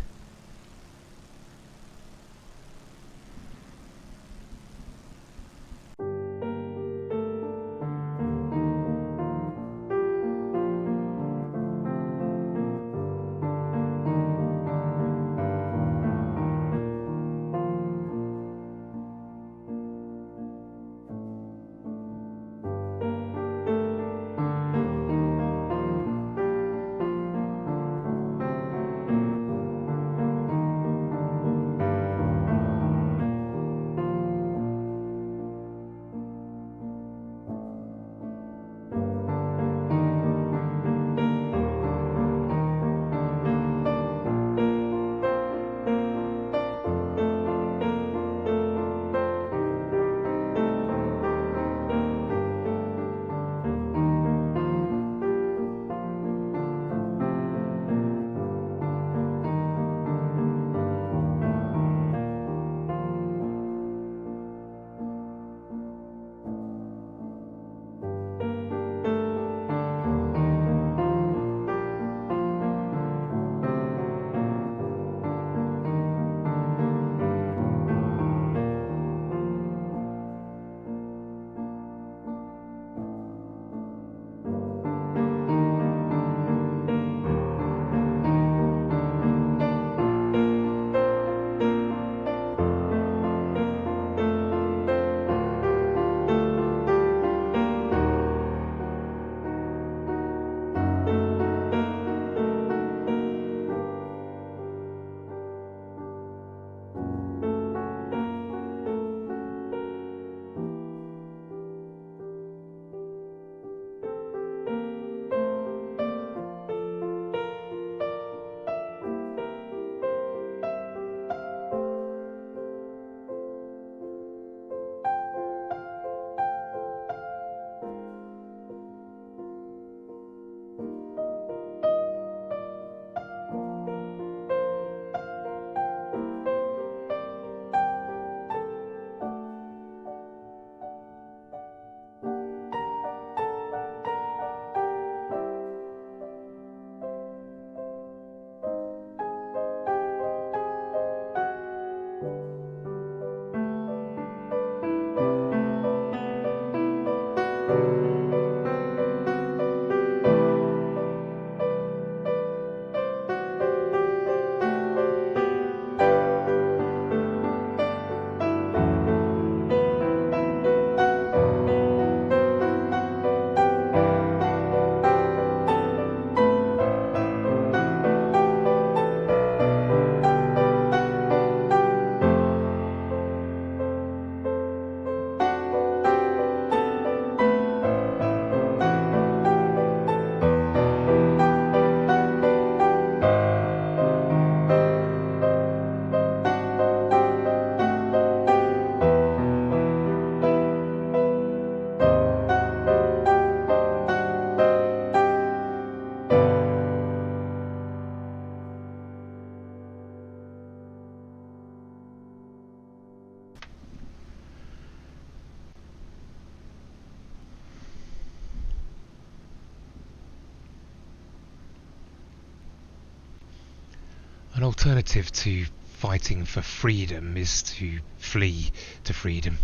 An alternative to fighting for freedom is to flee to freedom.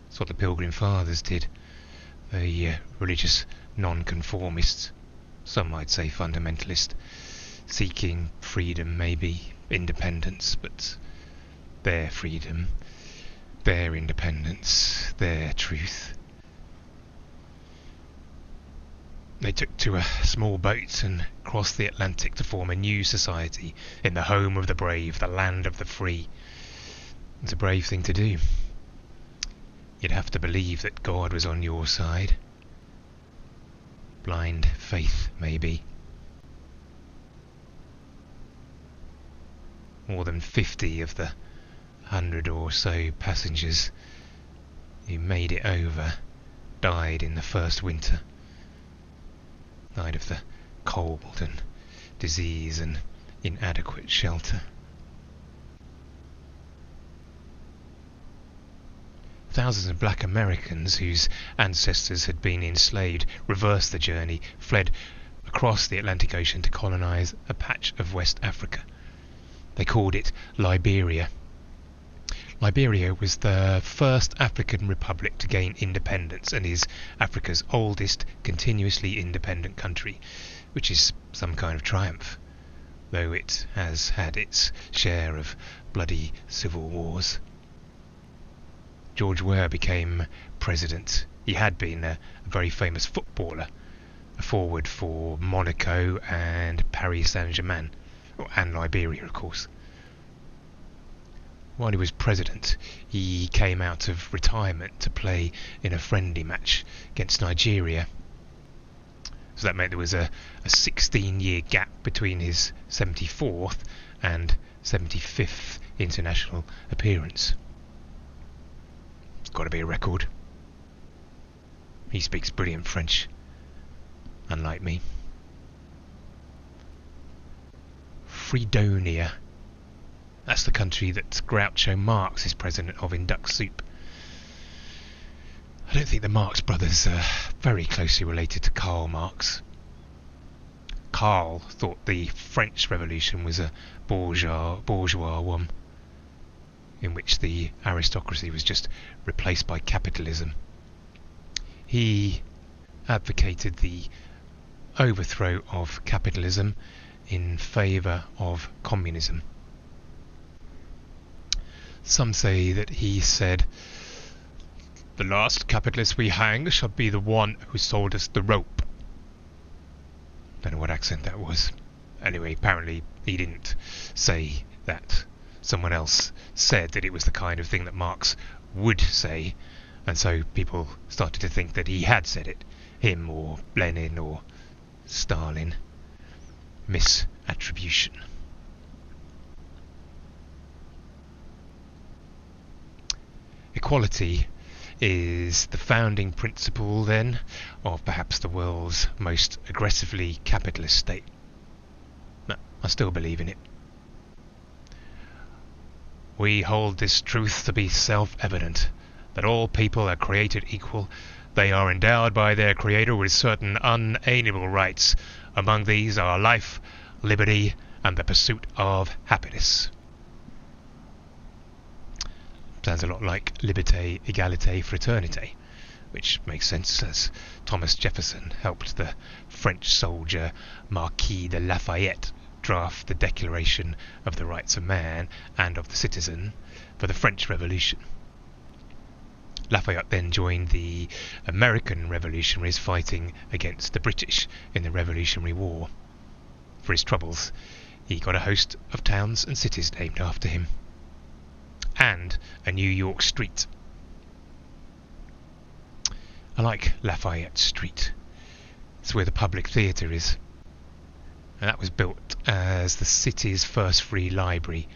That's what the Pilgrim Fathers did. The religious non-conformists, some might say fundamentalist, seeking freedom, maybe independence, but their freedom, their independence, their truth. They took to a small boat and crossed the Atlantic to form a new society in the home of the brave, the land of the free. It's a brave thing to do. You'd have to believe that God was on your side. Blind faith, maybe. More than 50 of the 100 or so passengers who made it over died in the first winter. Died of the cold and disease and inadequate shelter. Thousands of black Americans whose ancestors had been enslaved reversed the journey, fled across the Atlantic Ocean to colonize a patch of West Africa. They called it Liberia. Liberia was the first African republic to gain independence and is Africa's oldest continuously independent country, which is some kind of triumph, though it has had its share of bloody civil wars. George Weah became president. He had been a very famous footballer, a forward for Monaco and Paris Saint-Germain, and Liberia, of course. While he was president, he came out of retirement to play in a friendly match against Nigeria. So that meant there was a 16-year gap between his 74th and 75th international appearance. It's got to be a record. He speaks brilliant French, unlike me. Fredonia. That's the country that Groucho Marx is president of in Duck Soup. I don't think the Marx brothers are very closely related to Karl Marx. Karl thought the French Revolution was a bourgeois one, in which the aristocracy was just replaced by capitalism. He advocated the overthrow of capitalism in favour of communism. Some say that he said, "The last capitalist we hang shall be the one who sold us the rope." Don't know what accent that was. Anyway, apparently he didn't say that. Someone else said that it was the kind of thing that Marx would say, and so people started to think that he had said it. Him or Lenin or Stalin. Misattribution. Equality is the founding principle, then, of perhaps the world's most aggressively capitalist state. No, I still believe in it. We hold this truth to be self-evident, that all people are created equal. They are endowed by their Creator with certain unalienable rights. Among these are life, liberty, and the pursuit of happiness. Sounds a lot like liberté, égalité, fraternité, which makes sense, as Thomas Jefferson helped the French soldier Marquis de Lafayette draft the Declaration of the Rights of Man and of the Citizen for the French Revolution. Lafayette then joined the American revolutionaries fighting against the British in the Revolutionary War. For his troubles, he got a host of towns and cities named after him, and a New York street. I like Lafayette Street. It's where the Public Theatre is. And that was built as the city's first free library.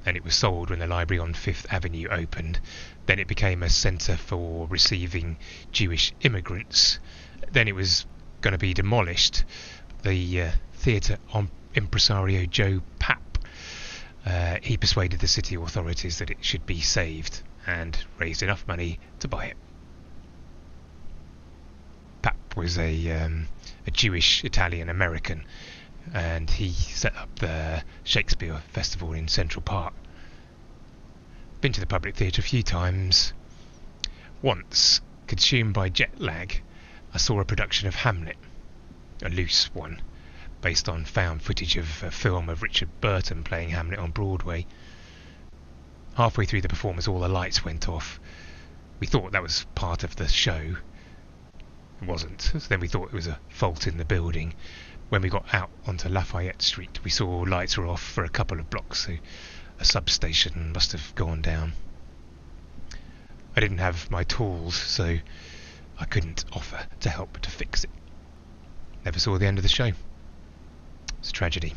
And it was sold when the library on Fifth Avenue opened. Then it became a centre for receiving Jewish immigrants. Then it was going to be demolished. The theatre impresario Joe Papp, he persuaded the city authorities that it should be saved and raised enough money to buy it. Papp was a Jewish Italian American, and he set up the Shakespeare Festival in Central Park. Been to the Public Theatre a few times. Once, consumed by jet lag, I saw a production of Hamlet, a loose one, based on found footage of a film of Richard Burton playing Hamlet on Broadway. Halfway through the performance, all the lights went off. We thought that was part of the show. It wasn't. So then we thought it was a fault in the building. When we got out onto Lafayette Street, we saw lights were off for a couple of blocks, so a substation must have gone down. I didn't have my tools, so I couldn't offer to help to fix it. Never saw the end of the show. It's a tragedy.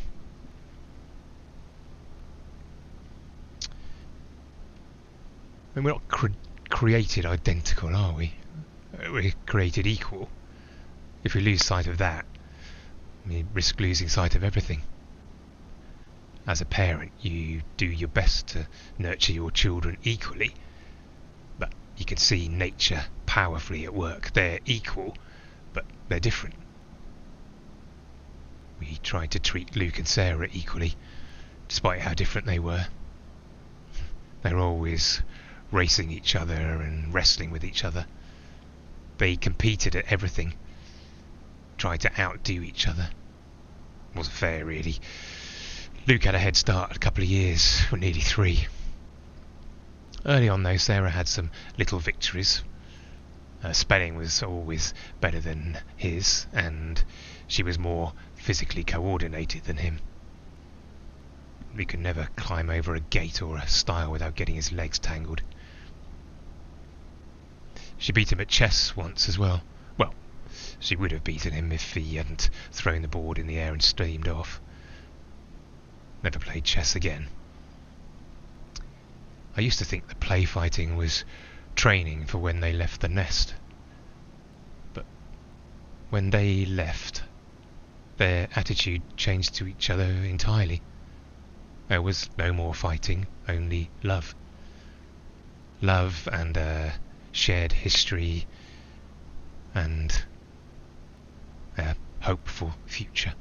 I mean, we're not created identical, are we? We're created equal. If we lose sight of that, we risk losing sight of everything. As a parent, you do your best to nurture your children equally, but you can see nature powerfully at work. They're equal, but they're different. We tried to treat Luke and Sarah equally, despite how different they were. They were always racing each other and wrestling with each other. They competed at everything, tried to outdo each other. Wasn't fair, really. Luke had a head start a couple of years, or nearly 3. Early on, though, Sarah had some little victories. Her spelling was always better than his, and she was more physically coordinated than him. We could never climb over a gate or a stile without getting his legs tangled. She beat him at chess once as well. Well, she would have beaten him if he hadn't thrown the board in the air and steamed off. Never played chess again. I used to think that play fighting was training for when they left the nest. But when they left, their attitude changed to each other entirely. There was no more fighting, only love. Love and a shared history and a hopeful future.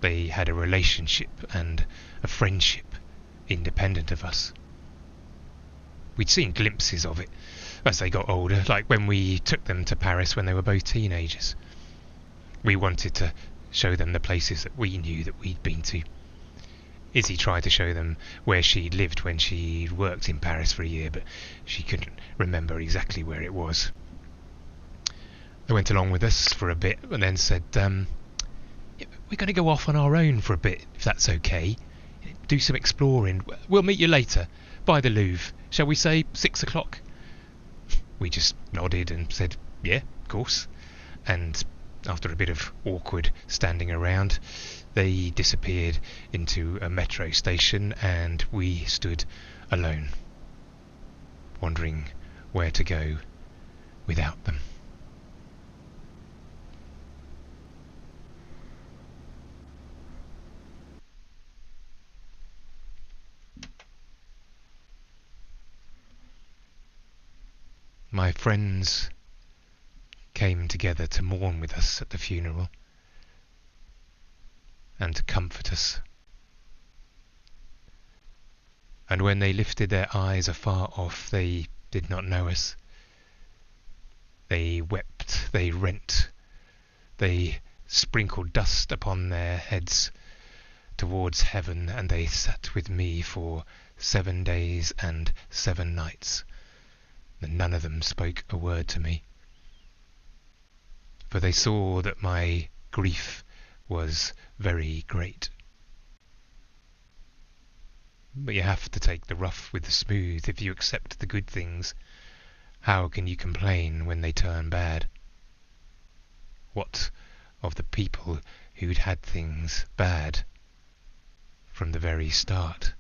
They had a relationship and a friendship independent of us. We'd seen glimpses of it as they got older, like when we took them to Paris when they were both teenagers. We wanted to show them the places that we knew that we'd been to. Izzy tried to show them where she'd lived when she'd worked in Paris for a year, but she couldn't remember exactly where it was. They went along with us for a bit and then said, we're going to go off on our own for a bit, if that's okay. Do some exploring. We'll meet you later, by the Louvre. Shall we say 6 o'clock? We just nodded and said, yeah, of course. And after a bit of awkward standing around, they disappeared into a metro station and we stood alone, wondering where to go without them. My friends came together to mourn with us at the funeral and to comfort us. And when they lifted their eyes afar off, they did not know us. They wept, they rent, they sprinkled dust upon their heads towards heaven, and they sat with me for 7 days and 7 nights. And none of them spoke a word to me. For they saw that my grief was very great. But you have to take the rough with the smooth. If you accept the good things, how can you complain when they turn bad? What of the people who'd had things bad from the very start?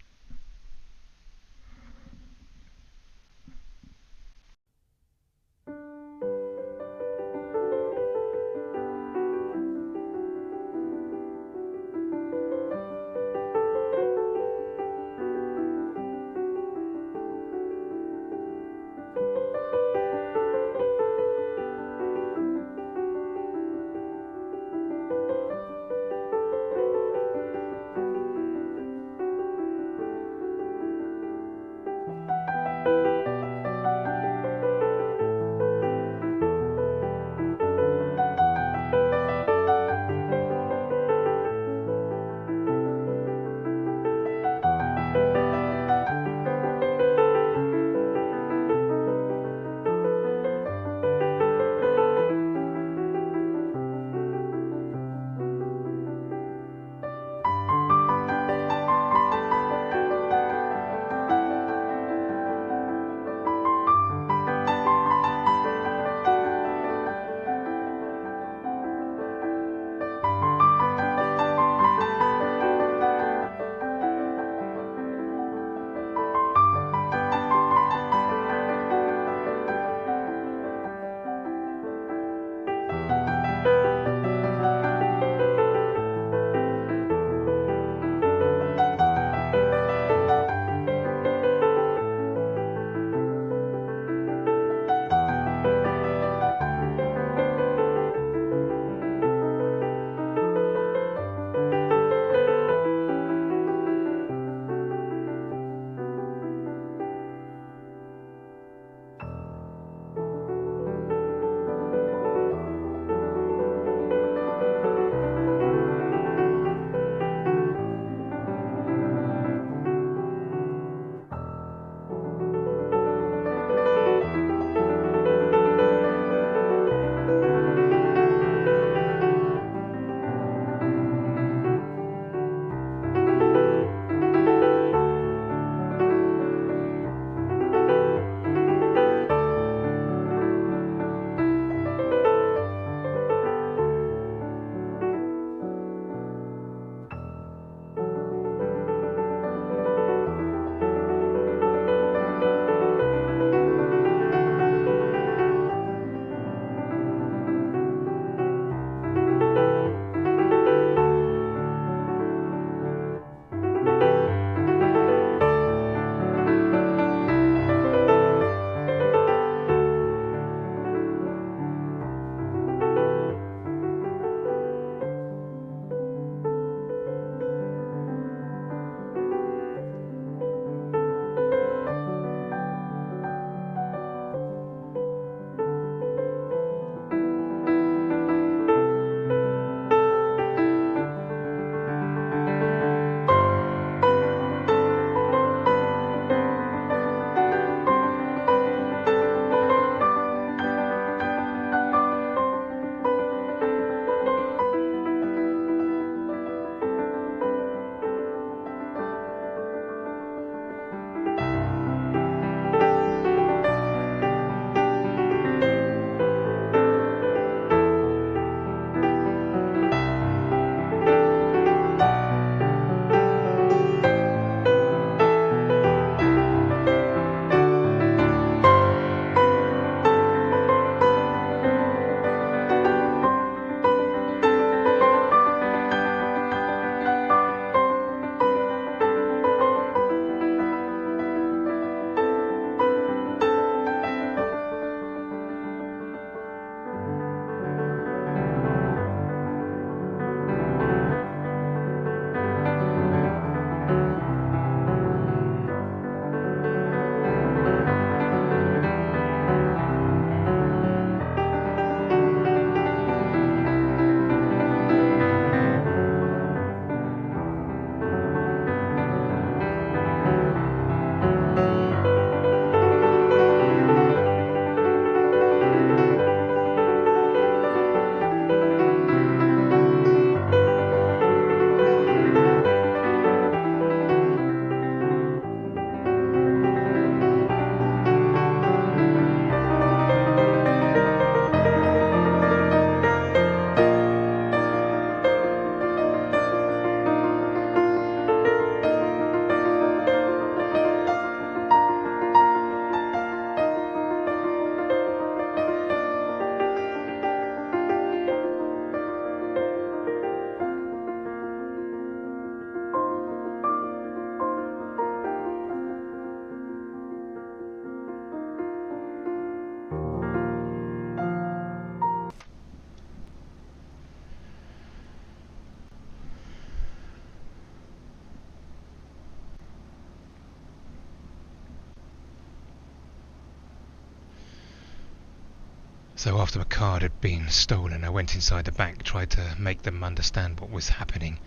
So after my card had been stolen, I went inside the bank, tried to make them understand what was happening.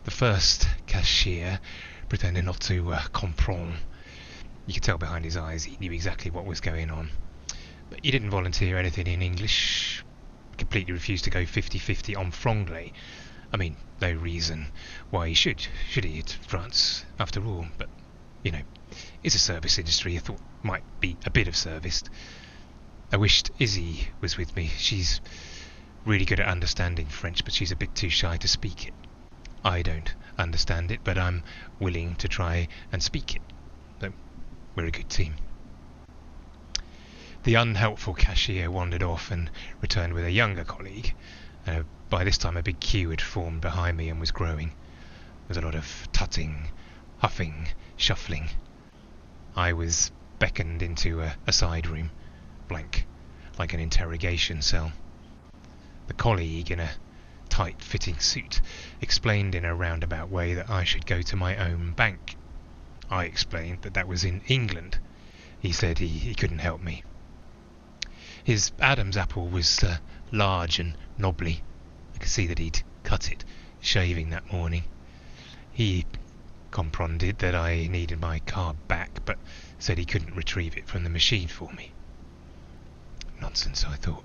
The first cashier pretended not to comprendre. You could tell behind his eyes he knew exactly what was going on. But he didn't volunteer anything in English. Completely refused to go 50-50 en franglais. I mean, no reason why he should he? It's France, after all. But, you know, it's a service industry. I thought might be a bit of service. I wished Izzy was with me. She's really good at understanding French, but she's a bit too shy to speak it. I don't understand it, but I'm willing to try and speak it. So, we're a good team. The unhelpful cashier wandered off and returned with a younger colleague. By this time a big queue had formed behind me and was growing. There was a lot of tutting, huffing, shuffling. I was beckoned into a side room, blank, like an interrogation cell. The colleague, in a tight-fitting suit, explained in a roundabout way that I should go to my own bank. I explained that was in England. He said he couldn't help me. His Adam's apple was large and knobbly. I could see that he'd cut it, shaving that morning. He comprehended that I needed my card back, but said he couldn't retrieve it from the machine for me. Nonsense, I thought.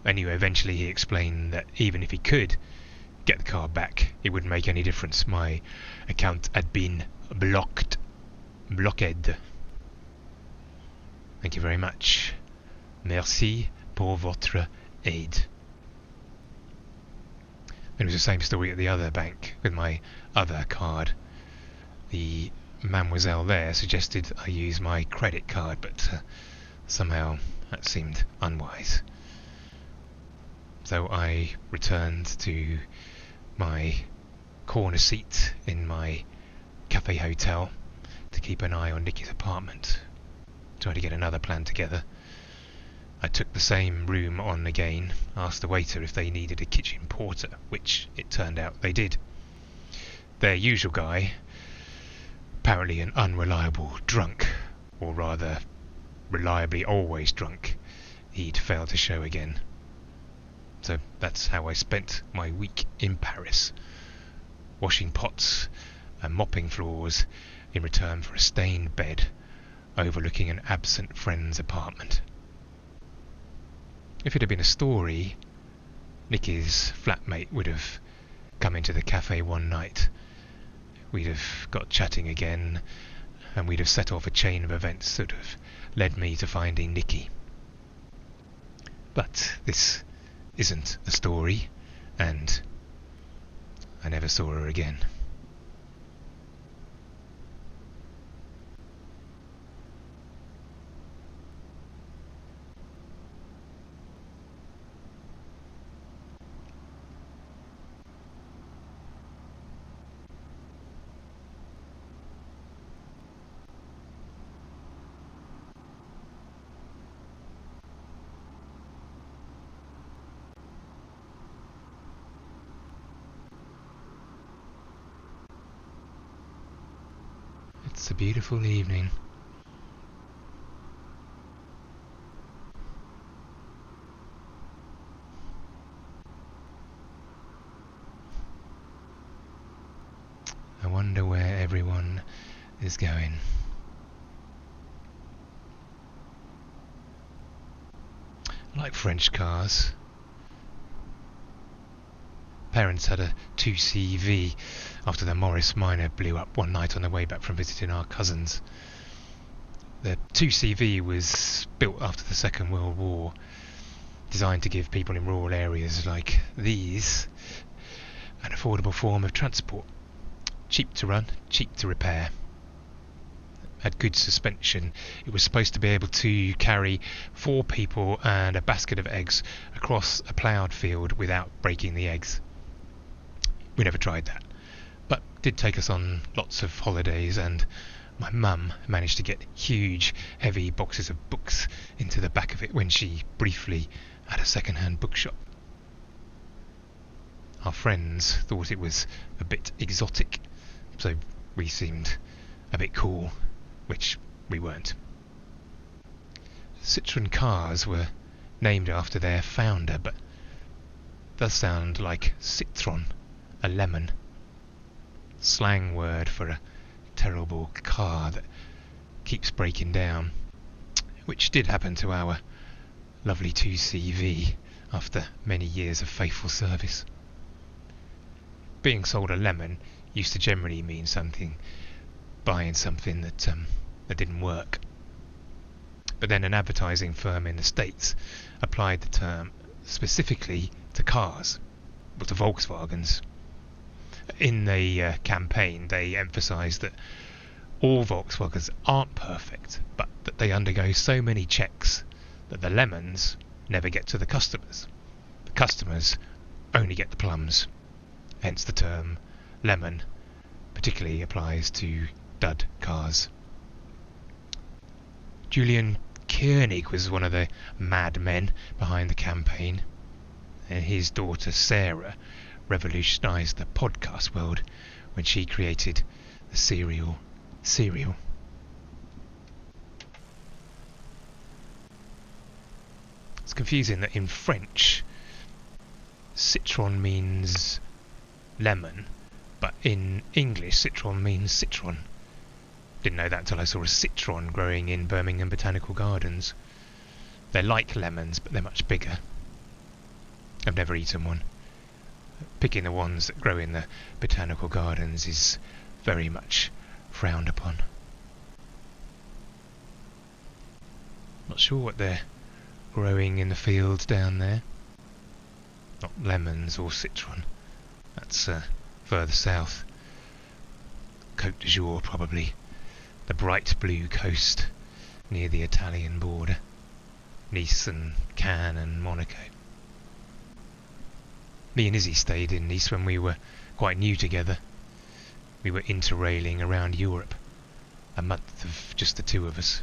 Anyway, eventually he explained that even if he could get the card back, it wouldn't make any difference. My account had been blocked. Blocked. Thank you very much. Merci pour votre aide. It was the same story at the other bank with my other card. The mademoiselle there suggested I use my credit card, but somehow that seemed unwise. So I returned to my corner seat in my cafe hotel to keep an eye on Nikki's apartment. Tried to get another plan together. I took the same room on again, asked the waiter if they needed a kitchen porter, which it turned out they did. Their usual guy, apparently an unreliable drunk, or rather, reliably always drunk, he'd failed to show again. So that's how I spent my week in Paris, washing pots and mopping floors in return for a stained bed overlooking an absent friend's apartment. If it had been a story, Nikki's flatmate would have come into the cafe one night. We'd have got chatting again, and we'd have set off a chain of events that would have led me to finding Nikki. But this isn't a story, and I never saw her again. It's a beautiful evening. I wonder where everyone is going. I like French cars. Parents had a 2CV after the Morris Minor blew up one night on their way back from visiting our cousins. The 2CV was built after the Second World War, designed to give people in rural areas like these an affordable form of transport. Cheap to run, cheap to repair. Had good suspension. It was supposed to be able to carry 4 people and a basket of eggs across a ploughed field without breaking the eggs. We never tried that, but did take us on lots of holidays, and my mum managed to get huge, heavy boxes of books into the back of it when she briefly had a second-hand bookshop. Our friends thought it was a bit exotic, so we seemed a bit cool, which we weren't. Citroen cars were named after their founder, but does sound like citron, a lemon. Slang word for a terrible car that keeps breaking down, which did happen to our lovely 2CV after many years of faithful service. Being sold a lemon used to generally mean buying something that didn't work. But then an advertising firm in the States applied the term specifically to cars, or to Volkswagens. In the campaign, they emphasised that all Volkswagens aren't perfect, but that they undergo so many checks that the lemons never get to the customers. The customers only get the plums. Hence the term lemon particularly applies to dud cars. Julian Koenig was one of the mad men behind the campaign, and his daughter Sarah revolutionised the podcast world when she created the cereal Cereal. It's confusing that in French citron means lemon, but in English citron means citron. Didn't know that until I saw a citron growing in Birmingham Botanical Gardens. They're like lemons, but they're much bigger. I've never eaten one. Picking the ones that grow in the Botanical Gardens is very much frowned upon. Not sure what they're growing in the fields down there. Not lemons or citron. That's further south. Côte d'Azur probably. The bright blue coast near the Italian border. Nice and Cannes and Monaco. Me and Izzy stayed in Nice when we were quite new together. We were interrailing around Europe. A month of just the two of us.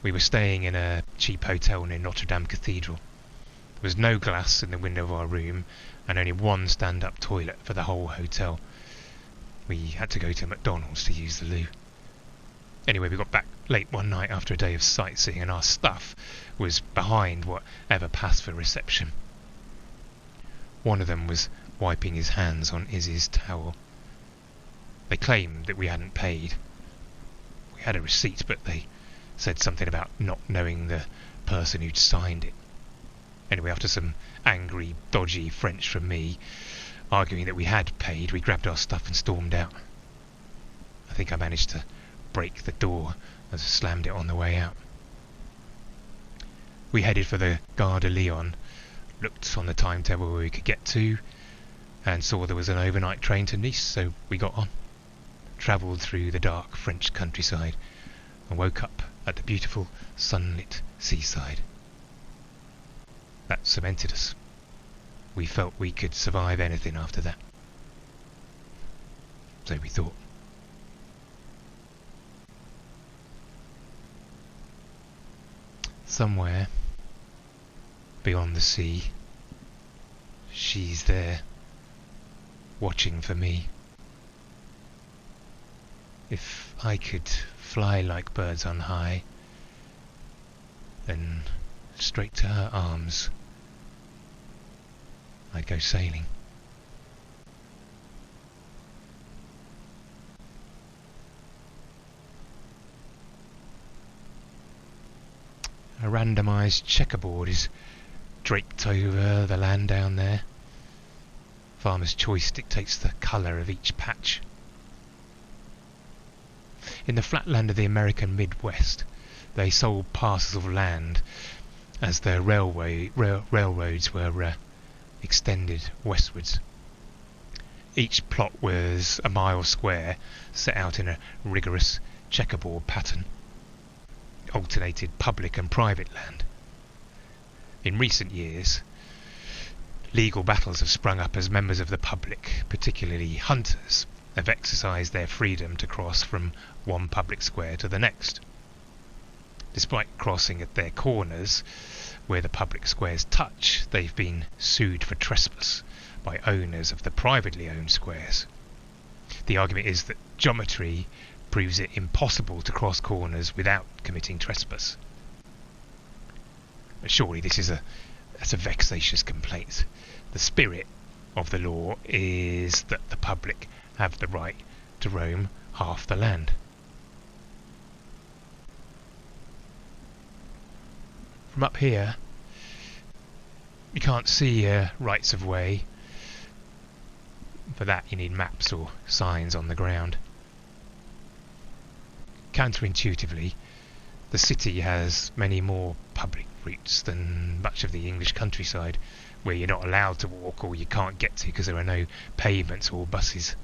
We were staying in a cheap hotel near Notre Dame Cathedral. There was no glass in the window of our room and only one stand-up toilet for the whole hotel. We had to go to McDonald's to use the loo. Anyway, we got back late one night after a day of sightseeing and our stuff was behind whatever passed for reception. One of them was wiping his hands on Izzy's towel. They claimed that we hadn't paid. We had a receipt, but they said something about not knowing the person who'd signed it. Anyway, after some angry, dodgy French from me, arguing that we had paid, we grabbed our stuff and stormed out. I think I managed to break the door as I slammed it on the way out. We headed for the Gare de Lyon, looked on the timetable where we could get to, and saw there was an overnight train to Nice, so we got on. Travelled through the dark French countryside and woke up at the beautiful sunlit seaside. That cemented us. We felt we could survive anything after that. So we thought. Somewhere beyond the sea, she's there, watching for me. If I could fly like birds on high, then straight to her arms I'd go sailing. A randomised checkerboard is draped over the land down there. Farmer's choice dictates the colour of each patch. In the flat land of the American Midwest, they sold parcels of land as the railroads were extended westwards. Each plot was a mile square, set out in a rigorous checkerboard pattern. Alternated public and private land. In recent years, legal battles have sprung up as members of the public, particularly hunters, have exercised their freedom to cross from one public square to the next. Despite crossing at their corners, where the public squares touch, they've been sued for trespass by owners of the privately owned squares. The argument is that geometry proves it impossible to cross corners without committing trespass. But surely that's a vexatious complaint. The spirit of the law is that the public have the right to roam half the land. From up here, you can't see rights of way. For that you need maps or signs on the ground. Counterintuitively, the city has many more public routes than much of the English countryside, where you're not allowed to walk or you can't get to because there are no pavements or buses.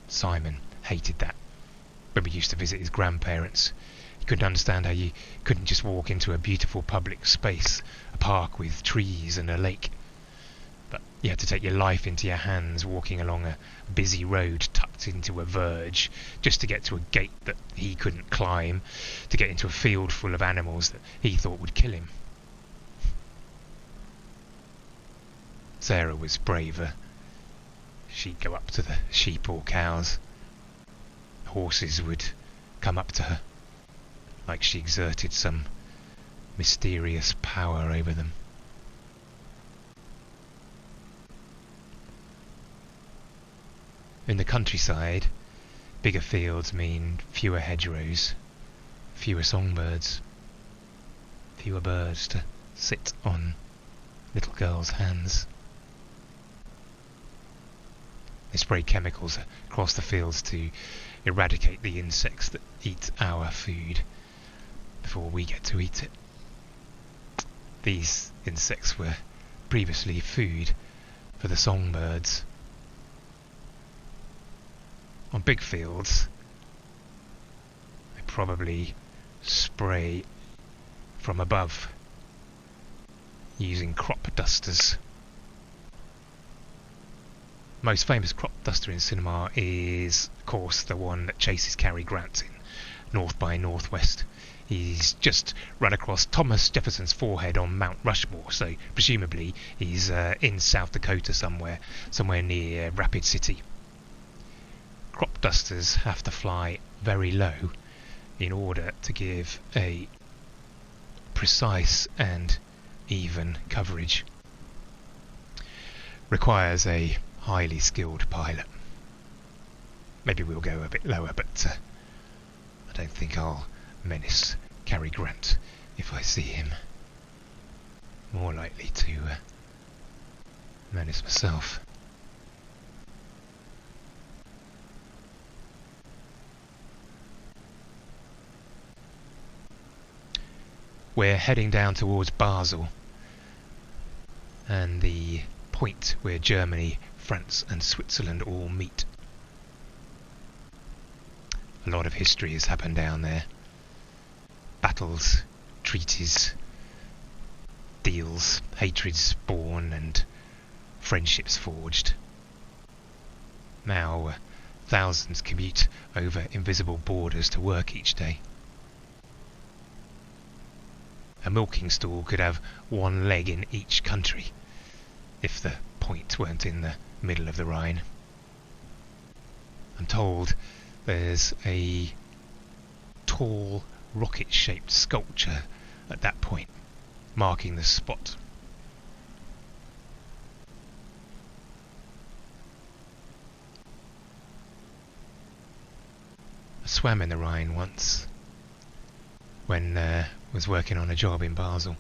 Simon hated that. When we used to visit his grandparents, he couldn't understand how you couldn't just walk into a beautiful public space, a park with trees and a lake. But you had to take your life into your hands walking along a busy road tucked into a verge just to get to a gate that he couldn't climb, to get into a field full of animals that he thought would kill him. Sarah was braver. She'd go up to the sheep or cows. Horses would come up to her, like she exerted some mysterious power over them. In the countryside, bigger fields mean fewer hedgerows, fewer songbirds, fewer birds to sit on little girls' hands. They spray chemicals across the fields to eradicate the insects that eat our food before we get to eat it. These insects were previously food for the songbirds. On big fields, they probably spray from above using crop dusters. Most famous crop duster in cinema is, of course, the one that chases Cary Grant in North by Northwest. He's just run across Thomas Jefferson's forehead on Mount Rushmore, so presumably he's in South Dakota somewhere near Rapid City. Crop dusters have to fly very low in order to give a precise and even coverage. Requires a highly skilled pilot. Maybe we'll go a bit lower, but I don't think I'll menace Cary Grant if I see him. More likely to menace myself. We're heading down towards Basel and the point where Germany, France and Switzerland all meet. A lot of history has happened down there. Battles, treaties, deals, hatreds born and friendships forged. Now thousands commute over invisible borders to work each day. A milking stool could have one leg in each country if the point weren't in the middle of the Rhine. I'm told there's a tall rocket-shaped sculpture at that point, marking the spot. I swam in the Rhine once when was working on a job in Basel.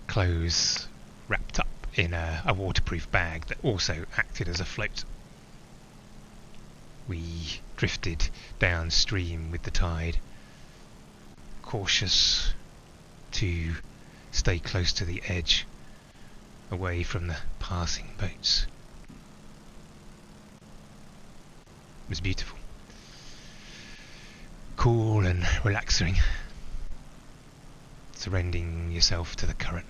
Clothes wrapped up in a waterproof bag that also acted as a float. We drifted downstream with the tide, cautious to stay close to the edge, away from the passing boats. It was beautiful. Cool and relaxing. Surrendering yourself to the current.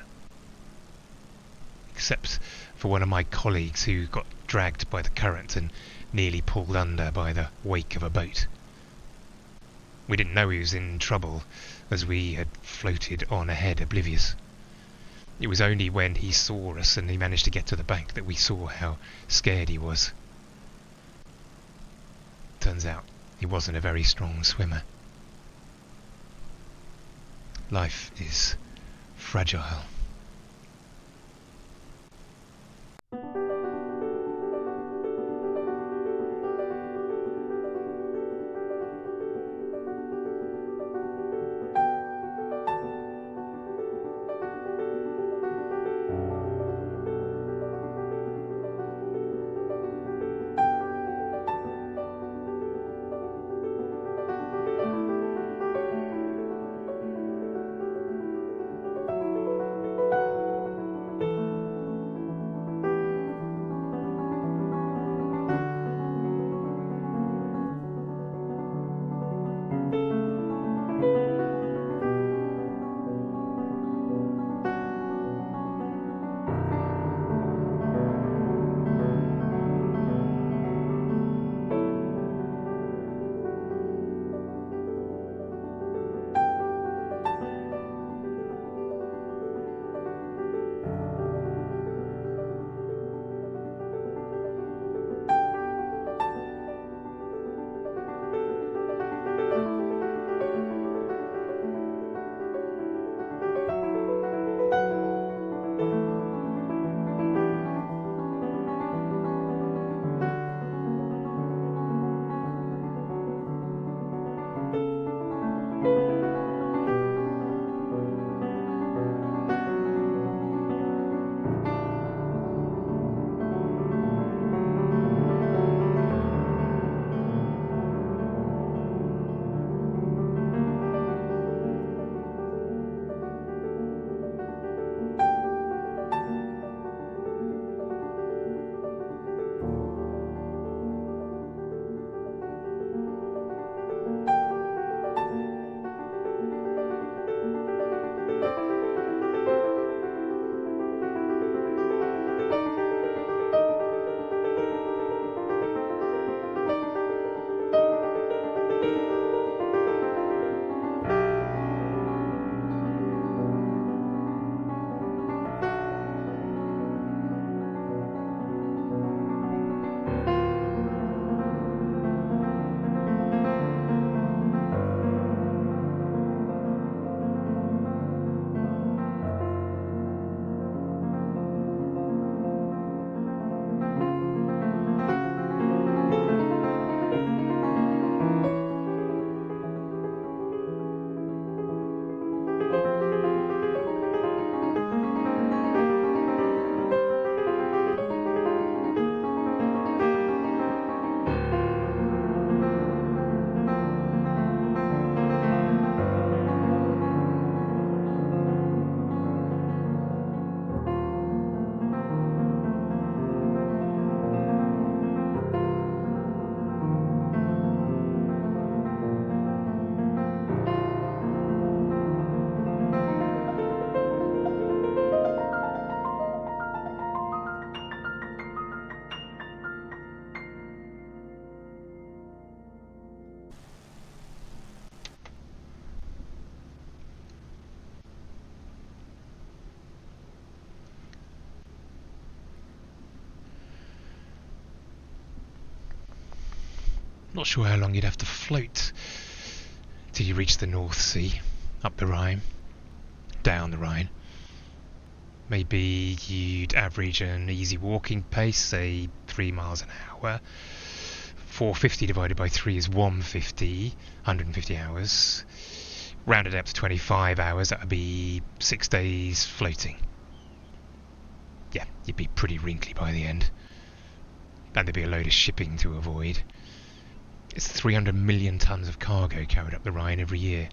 Except for one of my colleagues who got dragged by the current and nearly pulled under by the wake of a boat. We didn't know he was in trouble, as we had floated on ahead oblivious. It was only when he saw us and he managed to get to the bank that we saw how scared he was. Turns out he wasn't a very strong swimmer. Life is fragile. Not sure how long you'd have to float till you reach the North Sea, up the Rhine, down the Rhine. Maybe you'd average an easy walking pace, say 3 miles an hour. 450 divided by 3 is 150 hours. Rounded up to 25 hours, that would be 6 days floating. Yeah, you'd be pretty wrinkly by the end. And there'd be a load of shipping to avoid. It's 300 million tonnes of cargo carried up the Rhine every year.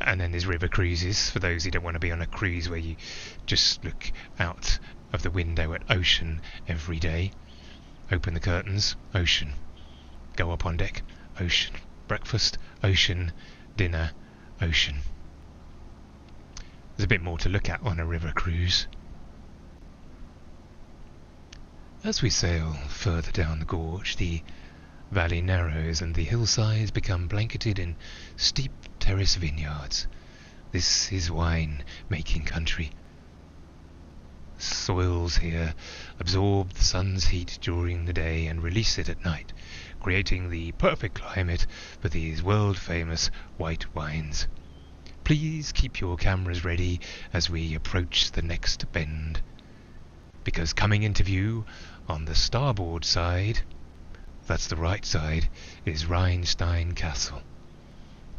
And then there's river cruises, for those who don't want to be on a cruise where you just look out of the window at ocean every day. Open the curtains, ocean. Go up on deck, ocean. Breakfast, ocean. Dinner, ocean. There's a bit more to look at on a river cruise. As we sail further down the gorge, the valley narrows and the hillsides become blanketed in steep terrace vineyards. This is wine-making country. Soils here absorb the sun's heat during the day and release it at night, creating the perfect climate for these world-famous white wines. Please keep your cameras ready as we approach the next bend, because coming into view on the starboard side, that's the right side, is Rheinstein Castle.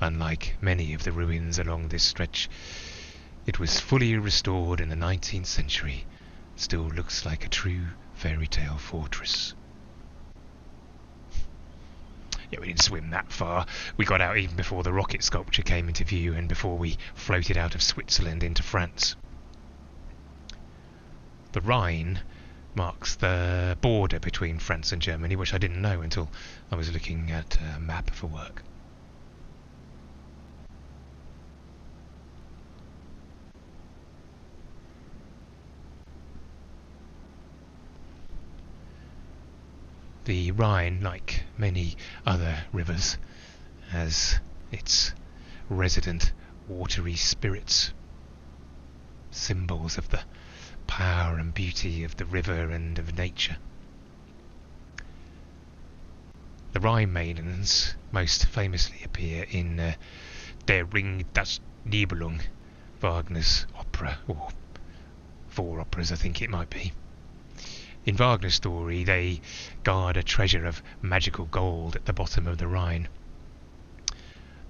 Unlike many of the ruins along this stretch, it was fully restored in the 19th century. Still looks like a true fairy tale fortress. Yeah, we didn't swim that far. We got out even before the rocket sculpture came into view and before we floated out of Switzerland into France. The Rhine marks the border between France and Germany, which I didn't know until I was looking at a map for work. The Rhine, like many other rivers, has its resident watery spirits, symbols of the power and beauty of the river and of nature. The Rhine maidens most famously appear in Der Ring das Nibelung, Wagner's opera, or 4 operas I think it might be. In Wagner's story, they guard a treasure of magical gold at the bottom of the Rhine.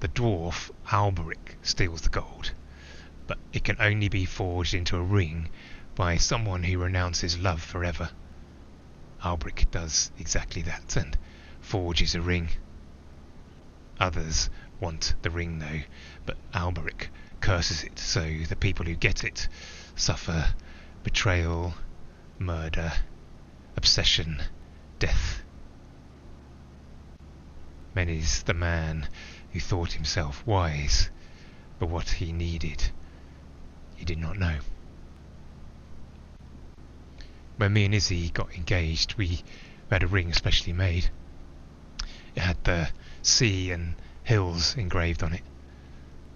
The dwarf Alberic steals the gold, but it can only be forged into a ring by someone who renounces love forever. Alberic does exactly that and forges a ring. Others want the ring though, but Alberic curses it, so the people who get it suffer betrayal, murder, obsession, death. Many's the man who thought himself wise, but what he needed, he did not know. When me and Izzy got engaged, we had a ring specially made. It had the sea and hills engraved on it,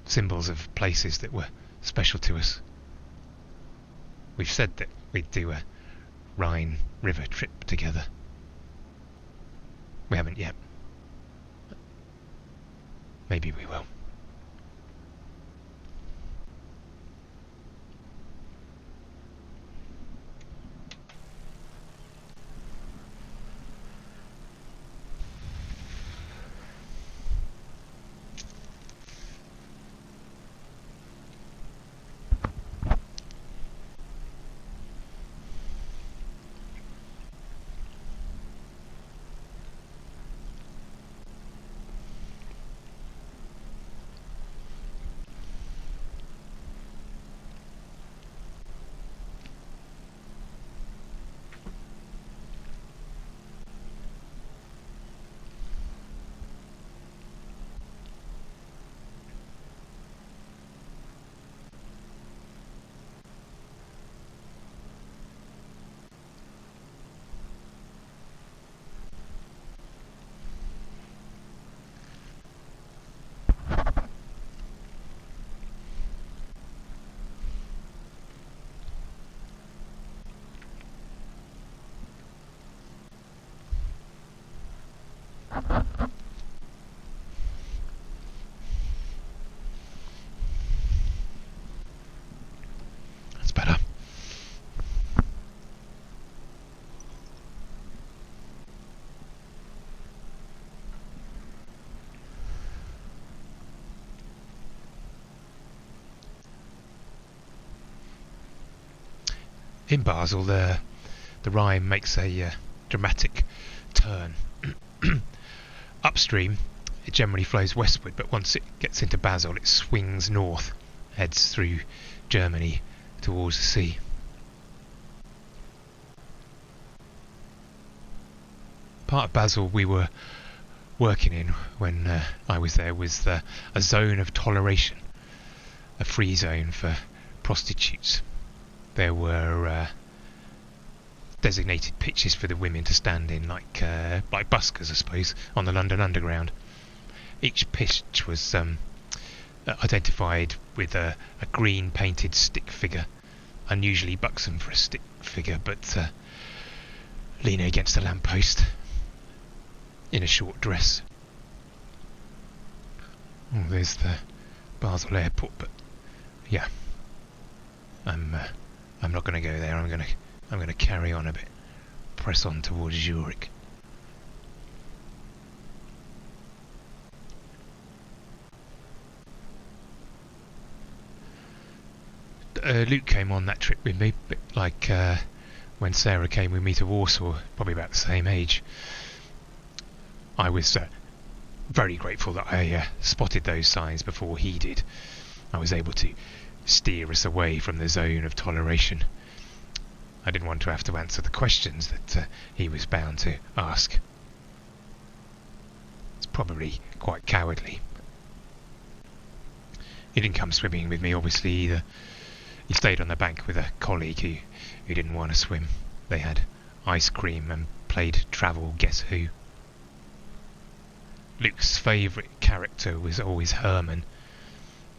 symbols of places that were special to us. We've said that we'd do a Rhine River trip together. We haven't yet. Maybe we will. That's better. In Basel, the Rhine makes a dramatic turn. Upstream, it generally flows westward, but once it gets into Basel, it swings north, heads through Germany towards the sea. Part of Basel we were working in when I was there was a zone of toleration, a free zone for prostitutes. There were designated pitches for the women to stand in, like buskers, I suppose, on the London Underground. Each pitch was identified with a green painted stick figure, unusually buxom for a stick figure, but leaning against a lamppost in a short dress. Oh, there's the Basel Airport, but yeah, I'm not going to go there. I'm going to carry on a bit, press on towards Zurich. Luke came on that trip with me, but like when Sarah came with me to Warsaw, probably about the same age. I was very grateful that I spotted those signs before he did. I was able to steer us away from the zone of toleration. I didn't want to have to answer the questions that he was bound to ask. It's probably quite cowardly. He didn't come swimming with me, obviously, either. He stayed on the bank with a colleague who didn't want to swim. They had ice cream and played Travel Guess Who. Luke's favourite character was always Herman,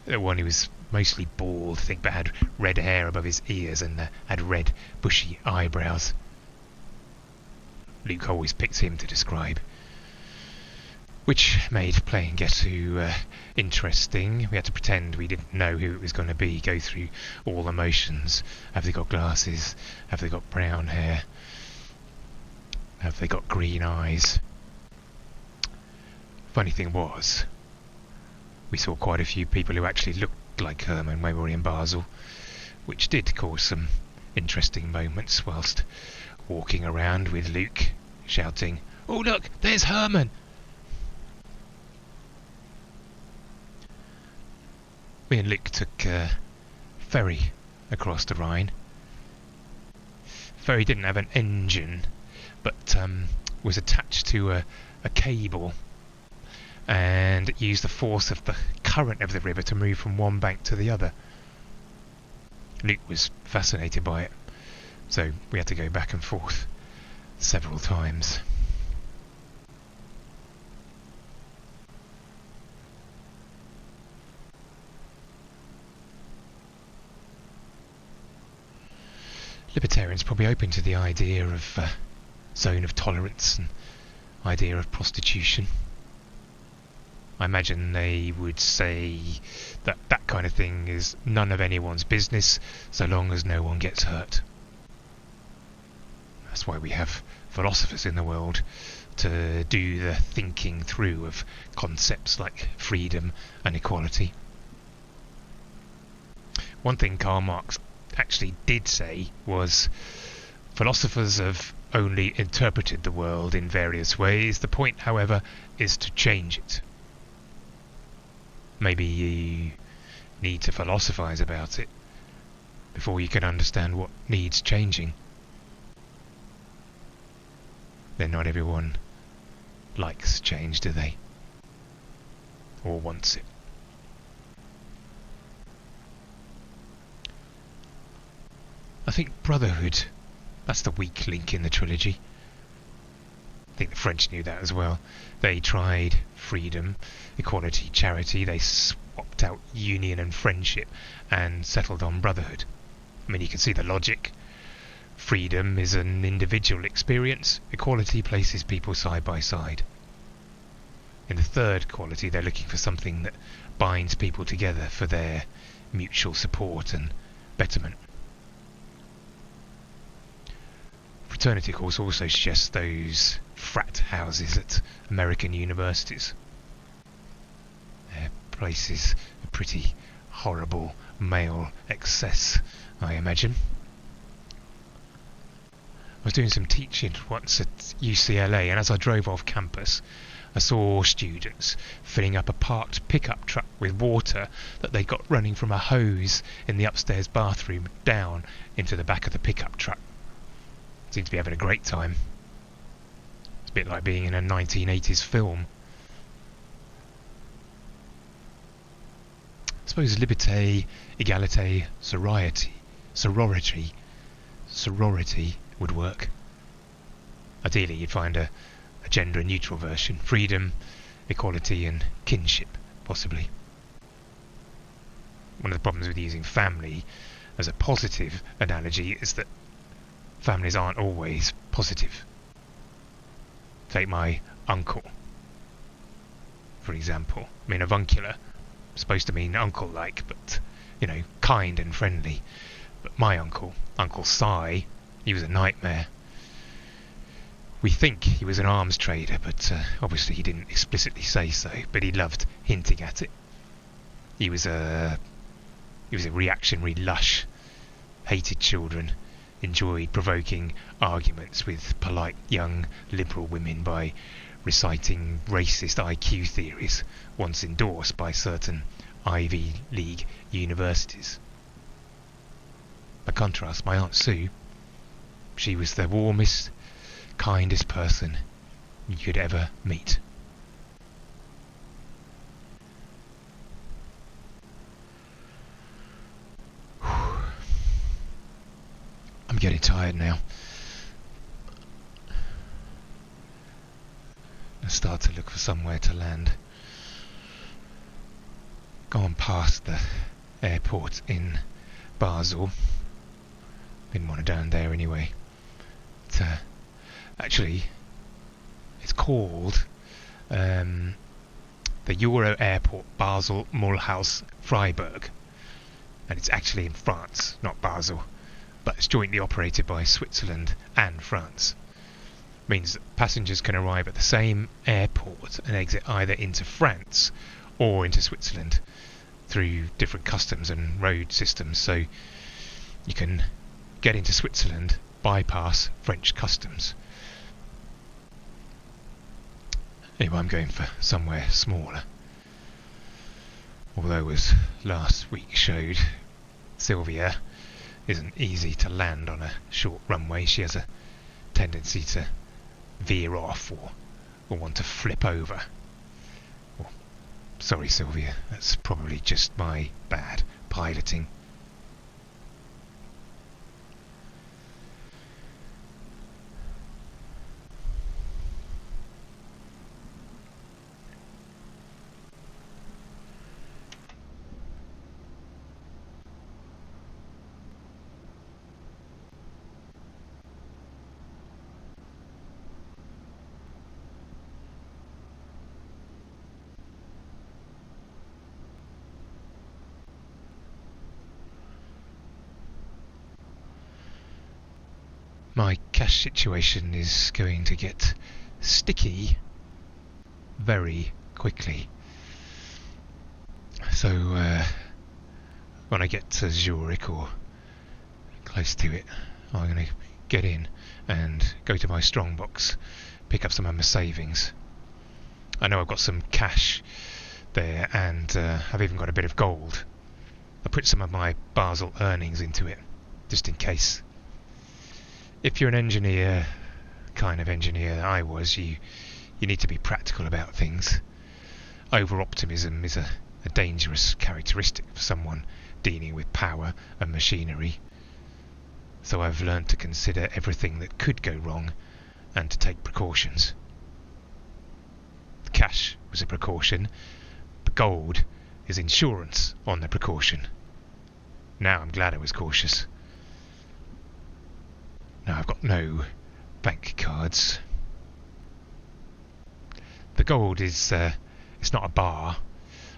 the one who was mostly bald, but had red hair above his ears and had red, bushy eyebrows. Luke always picked him to describe, which made playing Guess Who interesting. We had to pretend we didn't know who it was going to be, go through all the motions. Have they got glasses? Have they got brown hair? Have they got green eyes? Funny thing was, we saw quite a few people who actually looked like Herman when we were in Basel, which did cause some interesting moments whilst walking around with Luke, shouting, "Oh look, there's Herman!" Me and Luke took a ferry across the Rhine. Ferry didn't have an engine, but was attached to a cable, and it used the force of the current of the river to move from one bank to the other. Luke was fascinated by it, so we had to go back and forth several times. Libertarians probably open to the idea of zone of tolerance and idea of prostitution. I imagine they would say that that kind of thing is none of anyone's business so long as no one gets hurt. That's why we have philosophers in the world, to do the thinking through of concepts like freedom and equality. One thing Karl Marx actually did say was, philosophers have only interpreted the world in various ways. The point, however, is to change it. Maybe you need to philosophize about it before you can understand what needs changing. Then not everyone likes change, do they? Or wants it. I think brotherhood, that's the weak link in the trilogy. I think the French knew that as well. They tried freedom, equality, charity. They swapped out union and friendship and settled on brotherhood. I mean, you can see the logic. Freedom is an individual experience. Equality places people side by side. In the third quality, they're looking for something that binds people together for their mutual support and betterment. Fraternity, of course, also suggests those frat houses at American universities. They're places of pretty horrible male excess, I imagine. I was doing some teaching once at UCLA, and as I drove off campus, I saw students filling up a parked pickup truck with water that they got running from a hose in the upstairs bathroom down into the back of the pickup truck. Seemed to be having a great time. It's a bit like being in a 1980s film. I suppose liberté, égalité, sorority would work. Ideally, you'd find a gender-neutral version. Freedom, equality and kinship, possibly. One of the problems with using family as a positive analogy is that families aren't always positive. Take my uncle, for example. I mean, avuncular, supposed to mean uncle-like, but, kind and friendly. But my uncle, Uncle Si, he was a nightmare. We think he was an arms trader, but obviously he didn't explicitly say so, but he loved hinting at it. He was a reactionary lush, hated children, enjoyed provoking arguments with polite young liberal women by reciting racist IQ theories once endorsed by certain Ivy League universities. By contrast, my Aunt Sue, she was the warmest, kindest person you could ever meet. I'm getting tired now. I start to look for somewhere to land. Gone past the airport in Basel. Didn't want to down there anyway. Actually, it's called the Euro Airport Basel Mulhouse Freiburg, and it's actually in France, not Basel, but it's jointly operated by Switzerland and France. Means that passengers can arrive at the same airport and exit either into France or into Switzerland through different customs and road systems. So you can get into Switzerland, bypass French customs. Anyway, I'm going for somewhere smaller. Although, as last week showed, Sylvia isn't easy to land on a short runway. She has a tendency to veer off or want to flip over. Well, sorry, Sylvia, that's probably just my bad piloting. My cash situation is going to get sticky very quickly. So when I get to Zurich or close to it, I'm going to get in and go to my strongbox, pick up some of my savings. I know I've got some cash there, and I've even got a bit of gold. I put some of my Basel earnings into it, just in case. If you're an engineer, kind of engineer that I was, you need to be practical about things. Over-optimism is a dangerous characteristic for someone dealing with power and machinery. So I've learned to consider everything that could go wrong and to take precautions. The cash was a precaution. The gold is insurance on the precaution. Now I'm glad I was cautious. Now I've got no bank cards. The gold is, it's not a bar.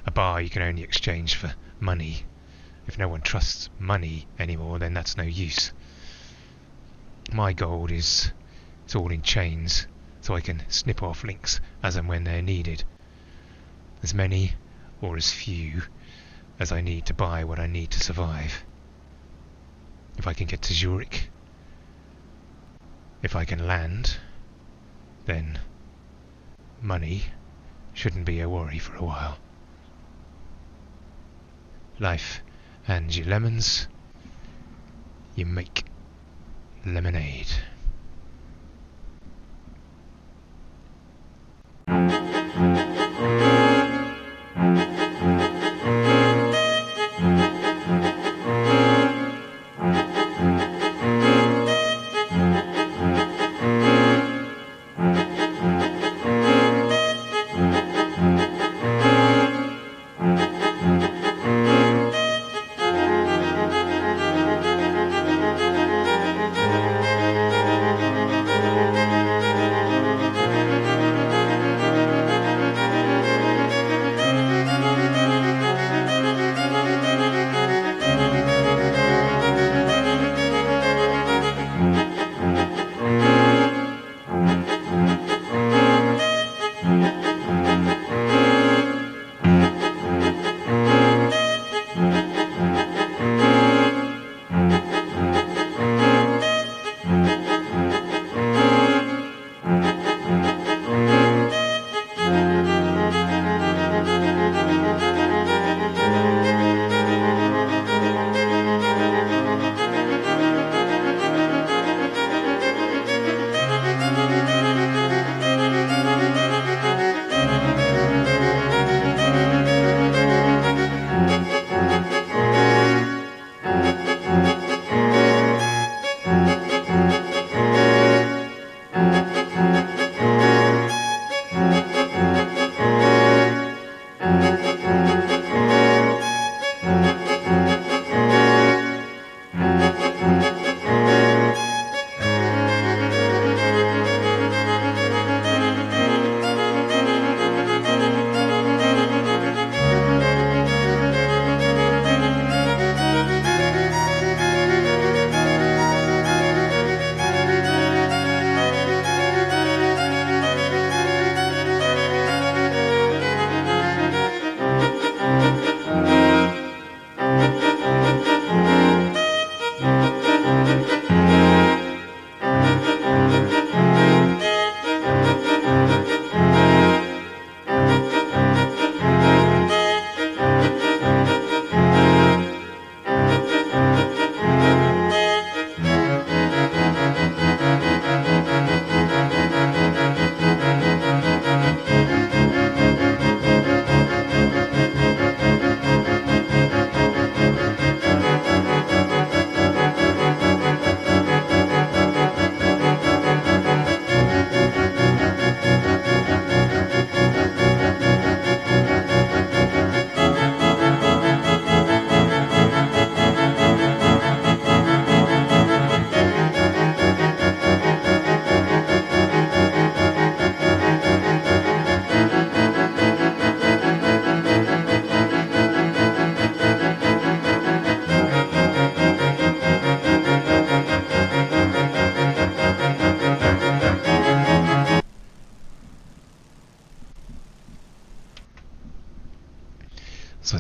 A bar you can only exchange for money. If no one trusts money anymore, then that's no use. My gold it's all in chains, so I can snip off links as and when they're needed. As many or as few as I need to buy what I need to survive. If I can get to Zurich, if I can land, then money shouldn't be a worry for a while. Life hands you lemons, you make lemonade.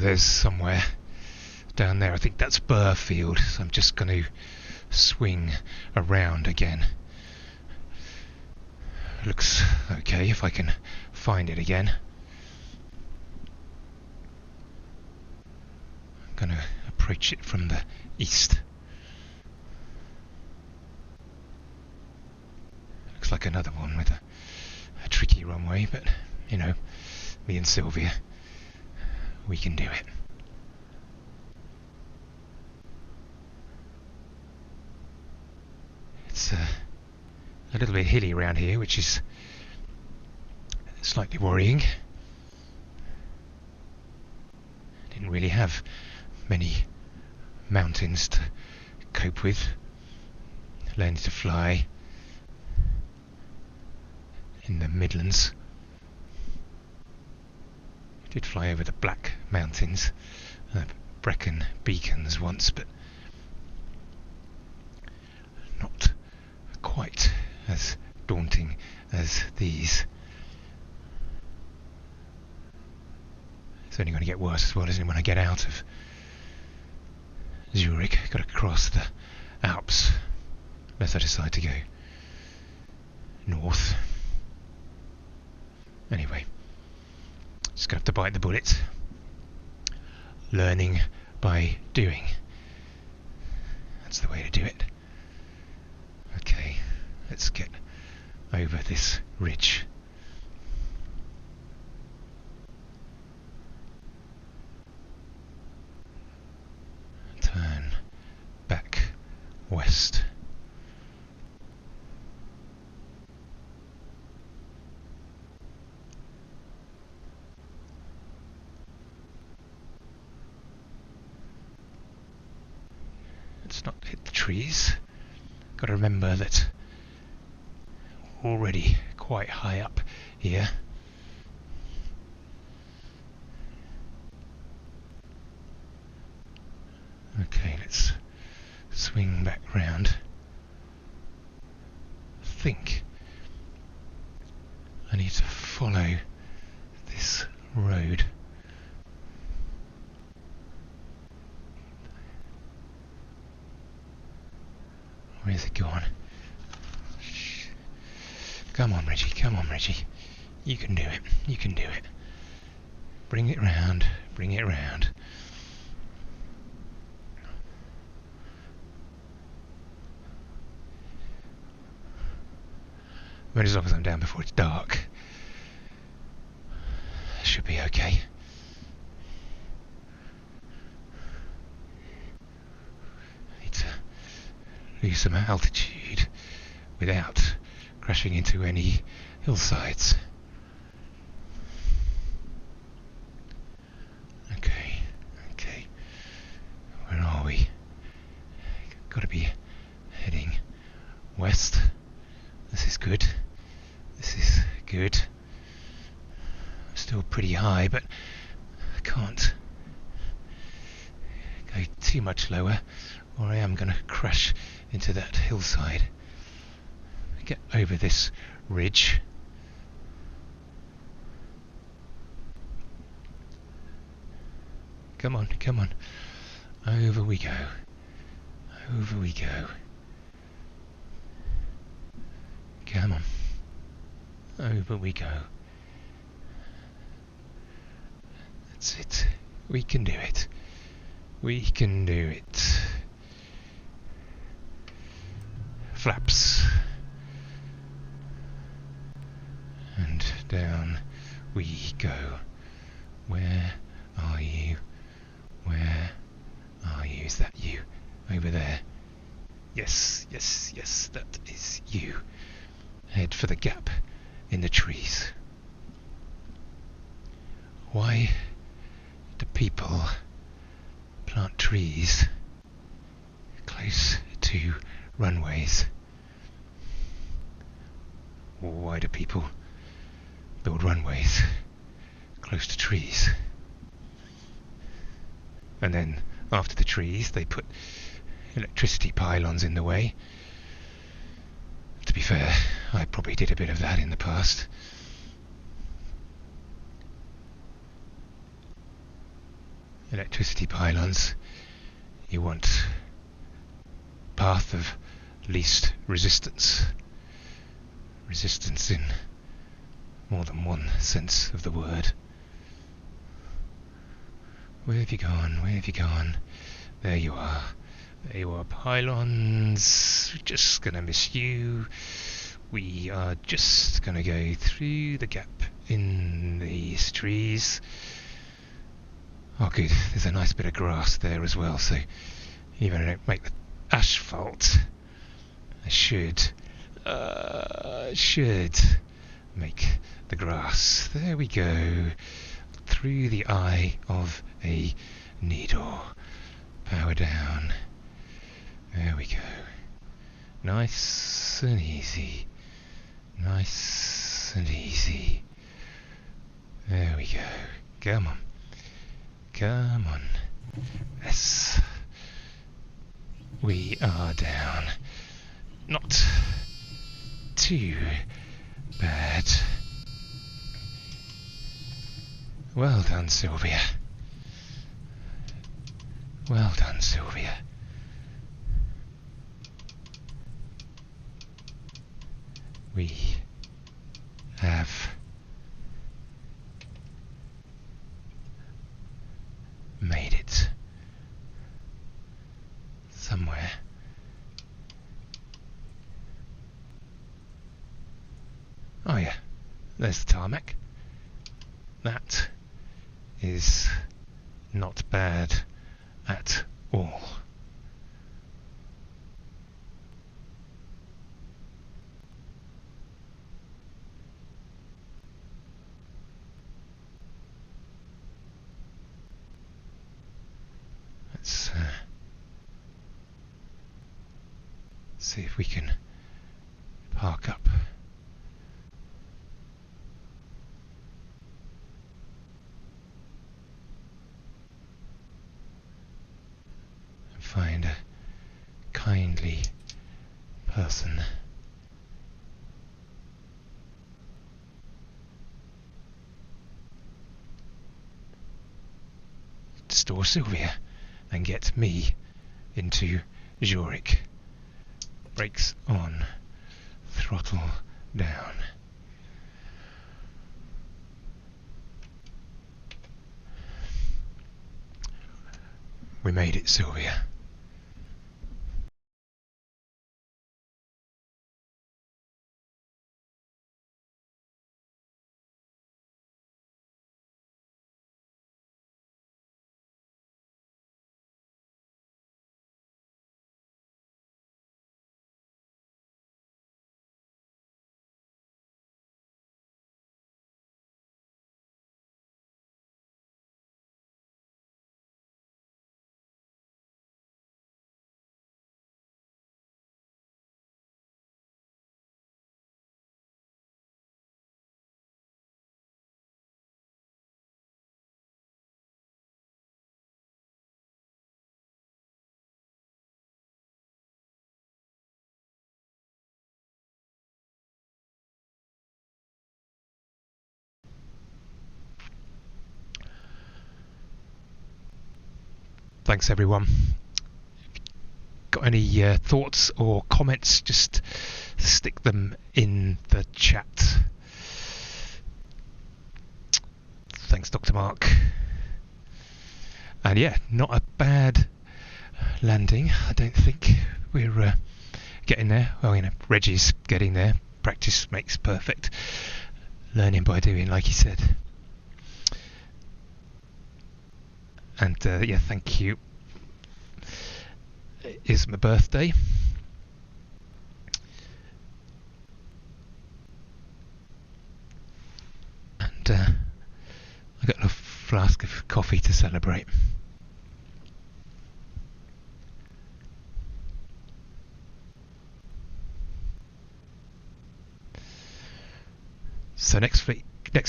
there's somewhere down there. I think that's Burfield, so I'm just going to swing around again. Looks okay if I can find it again. I'm going to approach it from the east. Looks like another one with a tricky runway, but you know, me and Sylvia, we can do it. It's a little bit hilly around here, which is slightly worrying. Didn't really have many mountains to cope with. Learning to fly in the Midlands. Did fly over the Black Mountains, Brecon Beacons once, but not quite as daunting as these. It's only going to get worse as well, isn't it, when I get out of Zurich. Got to cross the Alps, unless I decide to go north. Anyway, just going to have to bite the bullet. Learning by doing. That's the way to do it. Okay, let's get over this ridge. Turn back west. Let's not hit the trees. Got to remember that we're already quite high up here. Okay, let's swing back round. I think I need to follow this road. Where's it gone? Come on, Reggie, come on, Reggie. You can do it, you can do it. Bring it round, bring it round. But as long as I'm down before it's dark, should be okay. Need to lose some altitude without crashing into any hillsides. Okay. Where are we? Got to be heading west. This is good. This is good. I'm still pretty high, but I can't go too much lower, or I am going to crash into that hillside. Get over this ridge. Come on, come on. Over we go. Over we go. Come on. Over we go. That's it. We can do it. We can do it. Flaps. And down we go. Where are you? Where are you? Is that you? Over there. Yes, yes, yes, that is you. Head for the gap in the trees. Why do people plant trees close to runways? Or why do people build runways close to trees? And then after the trees they put electricity pylons in the way. To be fair, I probably did a bit of that in the past. electricity pylons, you want path of least resistance. Resistance in more than one sense of the word. Where have you gone? Where have you gone? There you are. There you are, pylons. We're just gonna miss you. We are just gonna go through the gap in these trees. Oh good, there's a nice bit of grass there as well, so even if I don't make the asphalt, I should make the grass. There we go. Through the eye of a needle. Power down. There we go. Nice and easy. Nice and easy. There we go. Come on. Come on. Yes. We are down. Not too bad. Well done, Sylvia. Well done, Sylvia. We have made it somewhere. Oh yeah, there's the tarmac. That is not bad at all. Let's see if we can park up. Find a kindly person. To store Sylvia and get me into Zurich. Brakes on, throttle down. We made it, Sylvia. Thanks everyone. Got any thoughts or comments, just stick them in the chat. Thanks Dr. Mark. And yeah, not a bad landing, I don't think. We're getting there. Well, you know, Reggie's getting there. Practice makes perfect. Learning by doing, like he said. And yeah, thank you. It is my birthday. And I got a flask of coffee to celebrate. So next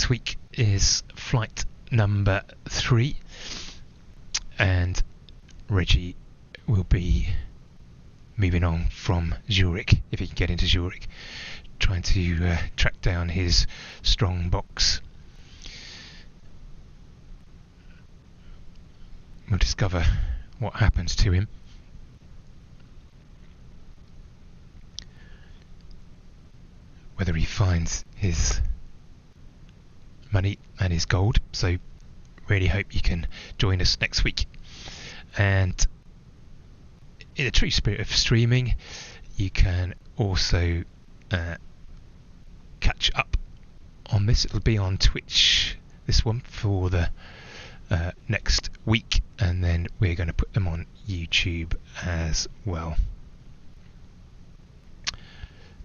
week is flight number 3. And Reggie will be moving on from Zurich, if he can get into Zurich, trying to track down his strong box. we'll discover what happens to him. Whether he finds his money and his gold. So really hope you can join us next week. And in the true spirit of streaming, you can also catch up on this. It'll be on Twitch, this one, for the next week, and then we're going to put them on YouTube as well.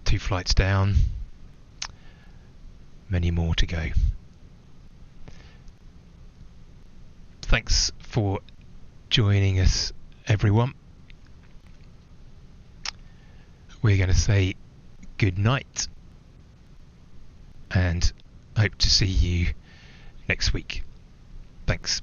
2 flights down, many more to go. Thanks for joining us, everyone. We're going to say good night and hope to see you next week. Thanks.